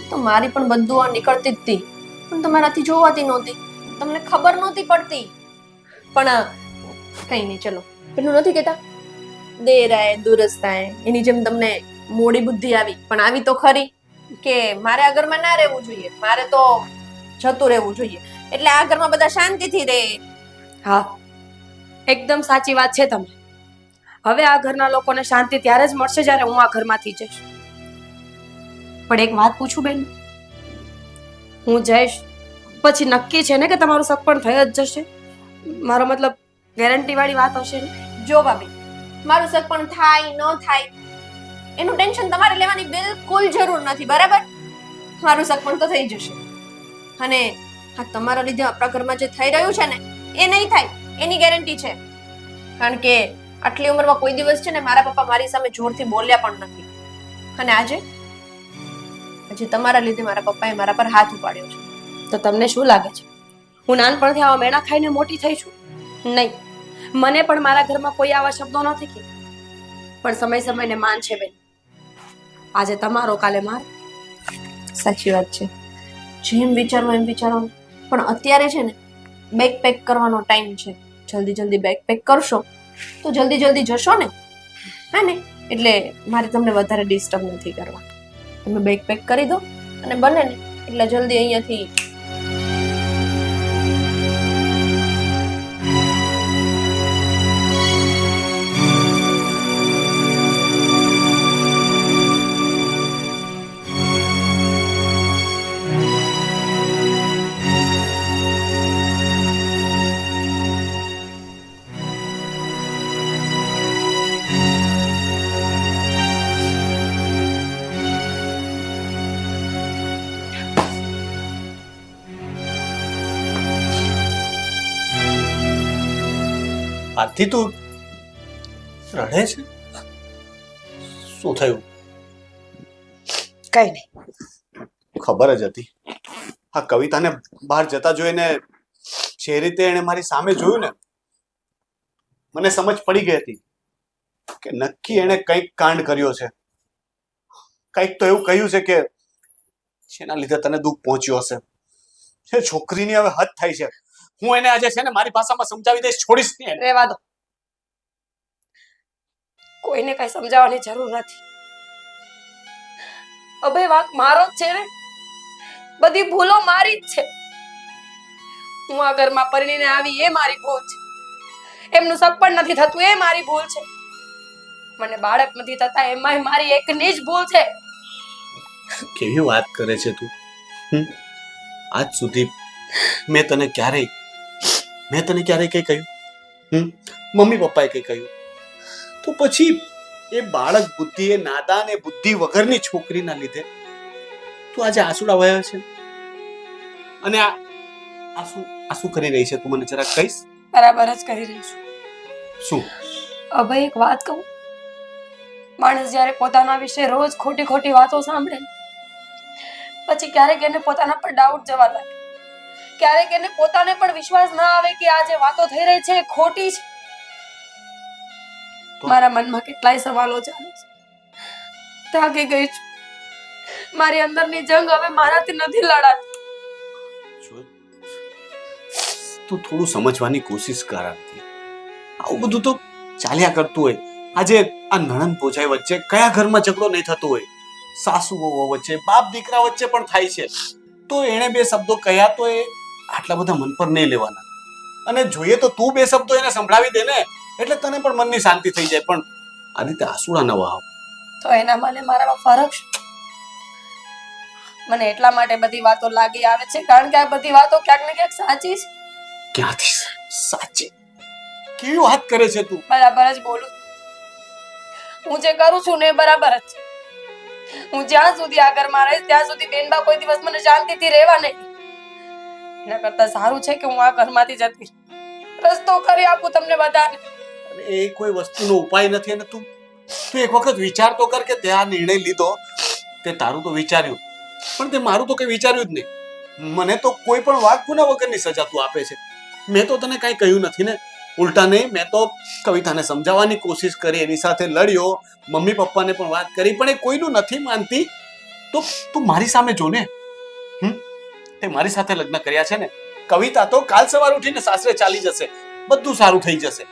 તો મારી પણ બદદુઆ નીકળતી જ હતી, પણ તમારાથી જોવાતી નહોતી, તમને ખબર નહોતી પડતી. પણ કઈ નહીં, ચલો પેલું નથી કહેતા દેર આય દુરસ્ત આય, એની જેમ તમને મોડી બુદ્ધિ આવી, પણ આવી તો ખરી કે મારે આ ઘરમાં ના રહેવું જોઈએ, મારે તો જતું રહેવું જોઈએ, એટલે આ ઘરમાં બધા શાંતિથી રહે. હા, એકદમ સાચી વાત છે તમે. હવે આ ઘરના લોકોને શાંતિ ત્યારે જ મળશે જ્યારે હું આ ઘરમાંથી જઈશ. પણ એક વાત પૂછું બેન, હું જઈશ પછી નક્કી છે ને કે તમારું શક પણ થઈ જ જશે? મારો મતલબ ગેરંટી વાળી વાત હશે ને? જો ભાભી, મારું શક પણ થાય ન થાય એનું ટેન્શન તમારે લેવાની બિલકુલ જરૂર નથી, બરાબર? મારું શક પણ તો થઈ જશે, અને આ તમારા લીધે આપણા ઘરમાં જે થઈ રહ્યું છે ને એ નહીં થાય એની ગેરંટી છે. કારણ કે આટલી ઉંમરમાં કોઈ દિવસ છે ને મારા પપ્પા મારી સામે જોરથી બોલ્યા પણ નથી, અને આજે તમારા લીધે મારા પપ્પાએ મારા પર હાથ ઉપાડ્યો છે. તો તમને શું લાગે છે હું નાનપણથી આવા મેણા ખાઈને મોટી થઈ છું? નહીં, મને પણ મારા ઘરમાં કોઈ આવા શબ્દો નથી કીધા, પણ સમય સમયને માન છે બેન. આજે તમારો, કાલે મારો. સાચી વાત છે, જેમ વિચારો એમ વિચારો, પણ અત્યારે છે ને બેગ પેક કરવાનો ટાઈમ છે. જલ્દી જલ્દી બેગ પેક કરશો તો જલ્દી જલ્દી જશો ને, હા ને? એટલે મારે તમને વધારે ડિસ્ટર્બ નથી કરવા. તમે બેગ પેક કરી દો અને બને ને એટલે જલ્દી અહીંયાથી આથી તું રડે છે? શું થયું? કઈ નહીં. ખબર જ હતી આ કવિતાને બહાર જતા જોઈને જે રીતે એણે મારી સામે જોયું ને, મને સમજ પડી ગઈ હતી કે નક્કી એણે કંઈક કાંડ કર્યો છે. કંઈક તો એવું કહ્યું છે કે જેના લીધે તને દુઃખ પહોંચ્યું હશે. એ છોકરીની હવે હદ થઈ છે. હું એને આજે છે ને મારી ભાષામાં સમજાવી દઈશ, છોડીશ નહીં એને. રહેવા દો, કોઈને કઈ સમજાવવાની જરૂર નથી. અભય વાંક મારો જ છે ને, બધી ભૂલો મારી જ છે. હું આ ઘરમાં પરણીને આવી એ મારી ભૂલ છે. એમનું સગપણ નથી થતું એ મારી ભૂલ છે. મને બાળક નથી થતા એમાંય મારી એકની જ ભૂલ છે. કેવી વાત કરે છે તું? આજ સુધી મેં તને ક્યારેય કઈ કહ્યું? મમ્મી પપ્પાએ કઈ કહ્યું? તો પછી એ બાળક બુદ્ધિ, એ નાદાન, એ બુદ્ધિ વગરની છોકરીના લીધે તું આજે આંસુડા વહ્યા છે. અને આ શું કરી રહી છે તું મને જરાક કહીશ? બરાબર જ કરી રહી છું. શું? અભય એક વાત કહું, માણસ જ્યારે પોતાના વિશે રોજ ખોટી ખોટી વાતો સાંભળે પછી ક્યારેક એને પોતાના પર ડાઉટ જવા લાગે. ક્યારેક એને પોતાને પણ વિશ્વાસ ના આવે કે આ જે વાતો થઈ રહી છે એ ખોટી છે. મારા મનમાં કેટલાય સવાલો ચાલે છે. થાકી ગઈ છું. મારી અંદરની જંગ હવે મારાથી નથી લડાતી. તું થોડું સમજવાની કોશિશ કર. આવું બધું તો ચાલ્યા કરતું હોય. આજે આ નણંદ ભોજાઈ વચ્ચે કયા ઘરમાં ઝઘડો નહીં થતો હોય? સાસુ વહુ વચ્ચે, બાપ દીકરા વચ્ચે પણ થાય છે. તો એણે બે શબ્દો કહ્યા તો એ આટલા બધા મન પર નહીં લેવાના. અને જોઈએ તો તું બે શબ્દો એને સંભળાવી દે ને, એટલે તને પણ મનની શાંતિ થઈ જાય. પણ આ રીતે આંસુડા ન વહાવ. તો એના મને મારામાં ફરક શું? મને એટલા માટે બધી વાતો લાગી આવે છે કારણ કે આ બધી વાતો ક્યાંક ને ક્યાંક સાચી છે. ક્યાંથી સાચી? કેવી વાત કરે છે તું? બરાબર જ બોલું. હું જે કરું છું ને એ બરાબર જ છે. હું જ્યાં સુધી આ ઘરમાં રહીશ ત્યાં સુધી બેનબા કોઈ દિવસ મને શાંતિથી રહેવા નહીં. એના કરતા સારું છે કે હું આ ઘરમાંથી જતી રસ્તો કરી આપું તમને બધાને. એ કોઈ વસ્તુનો ઉપાય નથી. અને તું એક વખત વિચાર તો કર કે તે આ નિર્ણય લીધો, તે તારું તો વિચાર્યું, પણ તે મારું તો કઈ વિચાર્યું જ નહીં. મને તો કોઈ પણ વાત ગુના વગરની સજા તું આપે છે. મેં તો તને કઈ કહ્યું નથી ને. ઉલટા નહીં, મેં તો કવિતાને સમજાવવાની કોશિશ કરી, એની સાથે લડ્યો, મમ્મી પપ્પાને પણ વાત કરી, પણ એ કોઈનું નથી માનતી. તો તું મારી સામે જો ને. તે મારી સાથે લગ્ન કર્યા છે ને. કવિતા તો કાલ સવાર ઉઠીને સાસરે ચાલી જશે, બધું સારું થઈ જશે.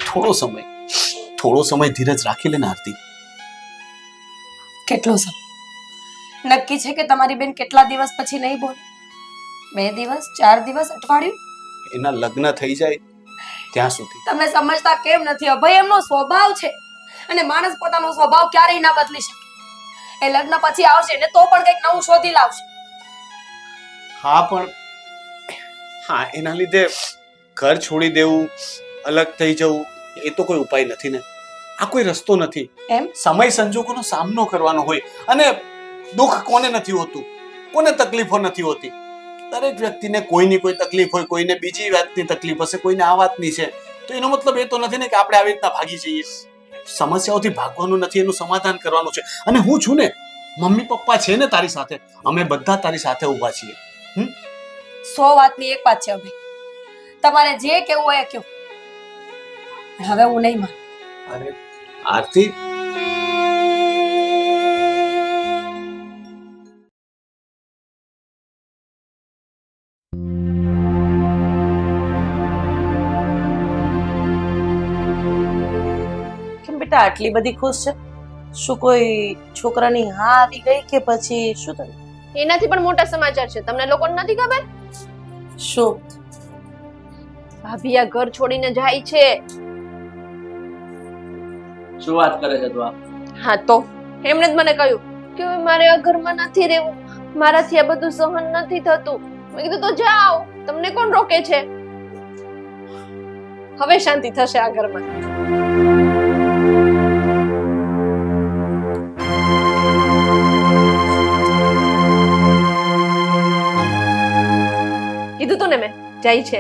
થોડો સમય ધીરજ રાખી લે ને આરતી. કેટલો સમય? નક્કી છે કે તમારી બેન કેટલા દિવસ પછી નહીં બોલે? 2 દિવસ, 4 દિવસ, અઠવાડિયું? એના લગ્ન થઈ જાય ત્યાં સુધી. તમે સમજતા કેમ નથી? અભય એમનો સ્વભાવ છે અને માણસ પોતાનો સ્વભાવ ક્યારેય ના બદલી શકે. એ લગ્ન પછી આવશે ને તો પણ કંઈક નવું શોધી લાવશે. પણ એના લીધે ઘર છોડી દેવું, અલગ થઈ જવું, એ તો કોઈ ઉપાય નથી ને. આ કોઈ રસ્તો નથી. એમ? સમય સંજોગોનો સામનો કરવાનો હોય. અને દુઃખ કોને નથી હોતું? કોને તકલીફો નથી હોતી? દરેક વ્યક્તિને કોઈની કોઈ તકલીફ હોય, કોઈને બીજી વાતની તકલીફ હશે, કોઈને આ વાતની છે. તો એનો મતલબ એ તો નથી ને કે આપણે આવી રીતના ભાગી જઈએ. સમસ્યાઓથી ભાગવાનું નથી, એનું સમાધાન કરવાનું છે. અને હું છું ને, મમ્મી પપ્પા છે ને તારી સાથે, અમે બધા તારી સાથે ઊભા છીએ. 100 વાતની એક વાત છે અભય. તમારે જે કેવું હોય એ કહો. હવે હું નહીં માનું. અરે આરતી, કેમ બેટા આટલી બધી ખુશ છે? શું કોઈ છોકરાની હા આવી ગઈ કે પછી શું થયું? એનાથી પણ મોટા સમાચાર છે. તમને લોકોને નથી ખબર? શું? ભાભી આ ઘર છોડીને જાય છે. શું વાત કરે છે તું? હા તો એમણે જ મને કહ્યું કે મારે આ ઘરમાં નથી રહેવું, મારાથી આ બધું સહન નથી થતું. મેં કીધું તો જાઓ, તમને કોણ રોકે છે? હવે શાંતિ થશે આ ઘરમાં. કીધું તું ને મેં, જાય છે.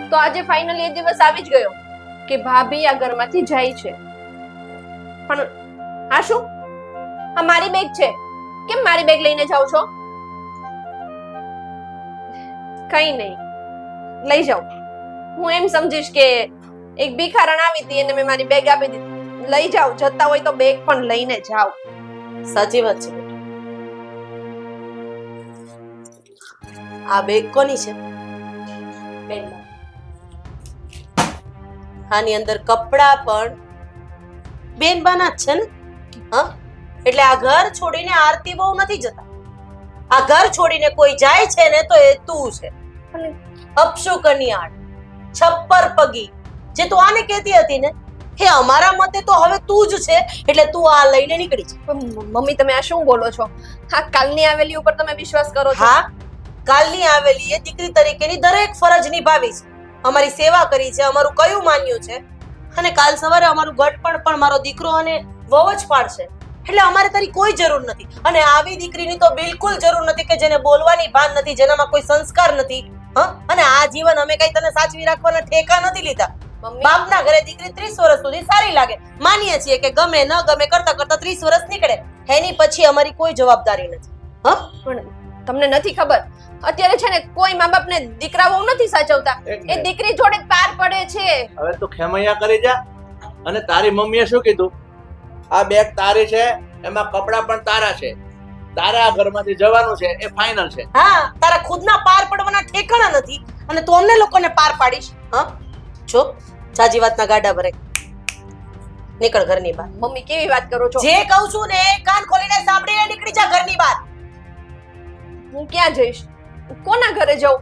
તો આજે ફાઇનલી એ દિવસ આવી જ ગયો કે ભાભી આ ઘરમાંથી જાય છે. પણ આ શું? આ મારી બેગ છે. કેમ મારી બેગ લઈને જાઓ છો? કઈ નહીં, લઈ જાઓ. હું એમ સમજીશ કે એક ભિખારણ આવી હતી અને મેં મારી બેગ આપી દીધી. લઈ જાઓ, જતા હોય તો બેગ પણ લઈને જાઓ. સાચી વાત છે બેટા. આ બેગ કોની છે? બેનબા. આની અંદર કપડા પણ બેનબાના જ છે ને? હા, એટલે આ ઘર છોડીને આરતી બહુ નથી જતા. આ ઘર છોડીને કોઈ જાય છે ને તો એ તું છે. અને અપશુ કન્યાળ, છપ્પર પગી, જે તું આને કહેતી હતી ને, હે અમારા મતે તો હવે તું જ છે. એટલે તું આ લઈને નીકળી જા. પણ મમ્મી તમે આ શું બોલો છો? હા, કાલની આવેલી ઉપર તમે વિશ્વાસ કરો છો? હા, કાલની આવેલી એ દીકરી તરીકેની દરેક ફરજ નિભાવી છે, અમારી સેવા કરી છે, અમારું કયું માન્યું છે. અને કાલ સવારે અમારું ઘટપણ પણ મારો દીકરો અને વહુ જ પાડશે. એટલે અમારે તારી કોઈ જરૂર નથી. અને આવી દીકરીની તો બિલકુલ જરૂર નથી કે જેને બોલવાની ભાન નથી, જેનામાં કોઈ સંસ્કાર નથી. હા, અને આ જીવન અમે કઈ તને સાચવી રાખવાના ઠેકા નથી લીધા. મમ્મી બાપના ઘરે દીકરી 30 વર્ષ સુધી સારી લાગે, માનીએ છીએ કે ગમે ન ગમે કરતા કરતા 30 વર્ષ નીકળે, એની પછી અમારી કોઈ જવાબદારી નથી. હા, પણ તમને નથી ખબર, અત્યારે છે ને કોઈ મા બાપને દીકરાઓ નથી સાચવતા. એ દીકરી જોડે જ પાર પડે છે. હવે તું ખેમૈયા કરી જા. અને તારી મમ્મીએ શું કીધું? આ બેગ તારી છે, એમાં કપડાં પણ તારા છે, તારે આ ઘરમાંથી જવાનું છે, એ ફાઇનલ છે. હા, તારા ખુદના પાર પડવાના ઠેકાણા નથી અને તું અમને લોકોને પાર પાડીશ. હા, જો જાજી વાતના ગાડા ભરે. નીકળ ઘરની બહાર. મમ્મી કેવી વાત કરો છો? જે કહું છું ને કાન ખોલીને સાંભળીને નીકળી જા ઘરની બહાર. હું ક્યાં જઈશ? કોના ઘરે જાઉં?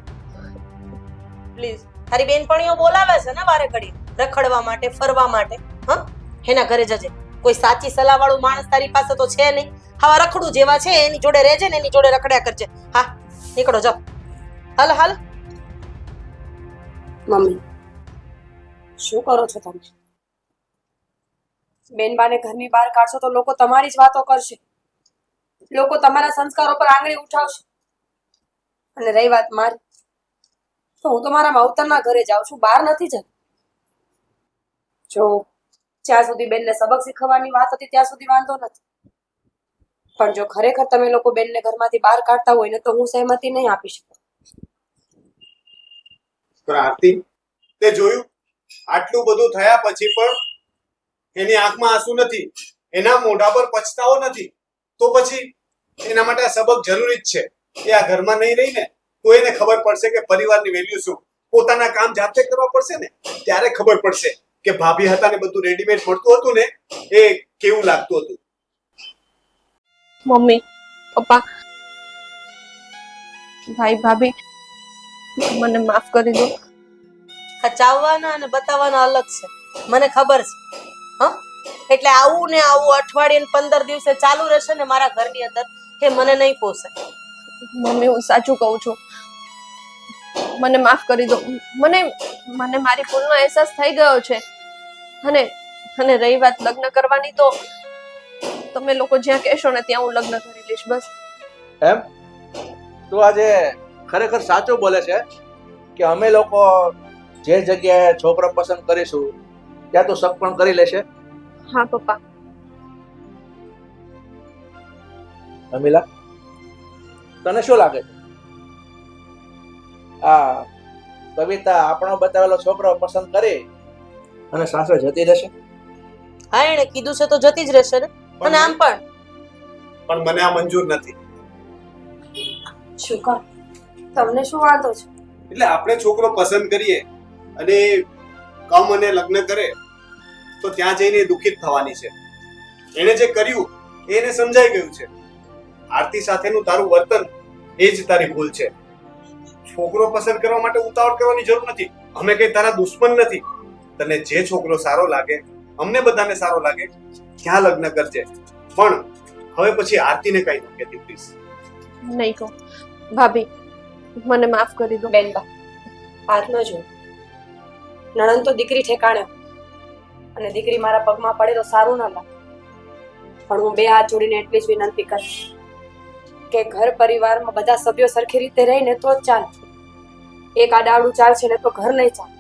પ્લીઝ. તારી બેનપણીઓ બોલાવે છે ને વારે ઘડી રખડવા માટે, ફરવા માટે. હા, એના ઘરે જજે. કોઈ સાચી સલાહ વાળું માણસ તારી પાસે તો છે નહીં. હવા રખડું જેવા છે એની જોડે રહેજે ને એની જોડે રખડ્યા કરજે. હા, નીકળો જાઓ. હાલ હાલ. મમ્મી, શું કરો છો તમે? બેનબાને ઘરની બહાર કાઢશો તો લોકો તમારી જ વાતો કરશે, લોકો તમારા સંસ્કારો પર આંગળી ઉઠાવશે. અને રહી વાત મારી, તો હું તો મારા માવતરના ઘરે જાઉં છું, બહાર નથી જતી. જો જ્યાં સુધી બેનને સબક શીખવવાની વાત હતી ત્યાં સુધી વાંધો નથી, પણ જો ખરેખર તમે લોકો બેનને ઘરમાંથી બહાર કાઢતા હોય ને તો હું સહેમતી નહીં આપી શકું. પણ આરતી, તે જોયું આટલું બધું થયા પછી પણ એની આંખમાં આંસુ નથી, એના મોઢા પર પછતાવો નથી. તો પછી એના માટે આ સબક જરૂરી જ છે. એ આ ઘરમાં નહીં રહીને તો એને ખબર પડશે કે પરિવારની વેલ્યુ શું. પોતાના કામ જાતે કરવા પડશે ને ત્યારે ખબર પડશે કે ભાભી હતા ને બધું રેડીમેડ મળતું હતું ને એ કેવું લાગતું હતું. મમ્મી, પપ્પા, ભાઈ, ભાભી, મને માફ કરી દો. ખચાવવાના અને બતાવવાના અલગ છે, મને ખબર છે. હા, એટલે આવું ને આવું અઠવાડિયે 15 દિવસે ચાલુ રહેશે ને મારા ઘરની અંદર, કે મને નહીં પોસાય. મમ્મી, હું સાચું કહું છું, મને માફ કરી દો. મને મારી ભૂલનો અહેસાસ થઈ ગયો છે. અને રહી વાત લગ્ન કરવાની, તો તમે લોકો જ્યાં કહેશો ને ત્યાં હું લગ્ન કરી લઈશ. બસ. એમ તું આજે ખરેખર સાચું બોલે છે કે અમે લોકો જે જગ્યાએ છોકરો પસંદ કરીશું ત્યાં તું શક પણ કરી લેશે? હા પપ્પા. અમીલા, તને શું લાગે છે આ કવિતા આપણો બતાવેલો છોકરો પસંદ કરી અને સાસરે જતી રહેશે? હા, એણે કીધું છે તો જતી જ રહેશે ને. અને આમ પણ મને આ મંજૂર નથી. શું કર, તમને શું વાંધો છે? એટલે આપણે છોકરો પસંદ કરીએ અને કમ અને લગ્ન કરે તો ત્યાં જઈને દુઃખિત થવાની છે. એને જે કર્યું એને સમજાઈ ગયું છે. આરતી સાથેનું તારું વર્તન એ જ તારી ભૂલ છે. છોકરો પસંદ કરવા માટે ઉતાવળ કરવાની જરૂર નથી. અમે કઈ તારા દુશ્મન નથી. તને જે છોકરો સારો લાગે, અમને બધાને સારો લાગે, ત્યાં લગ્ન કરજે. પણ હવે પછી આરતીને કઈ ન કહેતી પ્લીઝ. નહીં કહું. ભાભી, મને માફ કરી દો. બેનબા, હાથ ન જો. નણંદ તો દીકરી ઠેકાણે, અને દીકરી મારા પગમાં પડે તો સારું ન લાગે. પણ હું બે હાથ જોડીને એટલી જ વિનંતી કરીશ કે ઘર પરિવારમાં બધા સભ્યો સરખી રીતે રહીને તો જ ચાલે. એક આડાવડું ચાલશે ને તો ઘર નહીં ચાલે.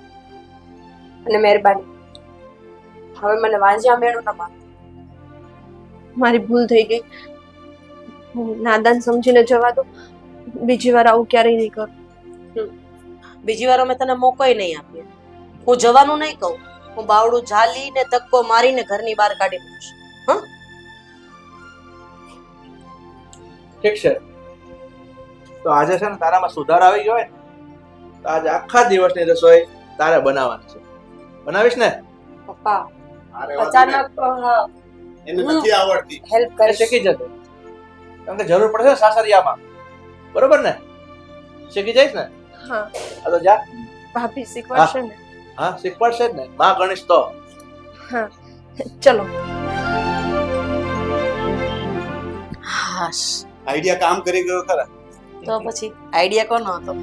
અને મહેરબાની, હવે મને વાંજ્યા મેળું ન માર. મારી ભૂલ થઈ ગઈ. નાદાન સમજીને જવા દો. બીજી વાર આવું ક્યારેય નહીં કરું. બીજી વાર અમે તને મોકોય નહીં આપીએ. હું જવાનું નહીં કહું, હું બાવડું ઝાલીને ધક્કો મારીને ઘરની બહાર કાઢી મૂકીશ. ઠીક છે, તો આજે છે ને તારામાં સુધાર આવી ગયો હોય ને, તો આજે આખા દિવસની રસોઈ તારે બનાવવાની છે. બનાવીશ ને? પપ્પા અરે વાંધો નહીં. અચાનક એને નથી આવડતી. હેલ્પ એ કરીશ. શીખી જશે, કારણ કે જરૂર પડશે ને સાસરિયામાં, બરોબર ને? શીખી જઈશ ને? હા, આ તો જા. ભાભી શીખવાડશે ને. હા, શીખવાડશે જ ને, માં ગણીશ તો. હા, ચલો. હાશ, આઈડિયા કામ કરી ગયો ખરા. તો પછી આઈડિયા કોનો હતો?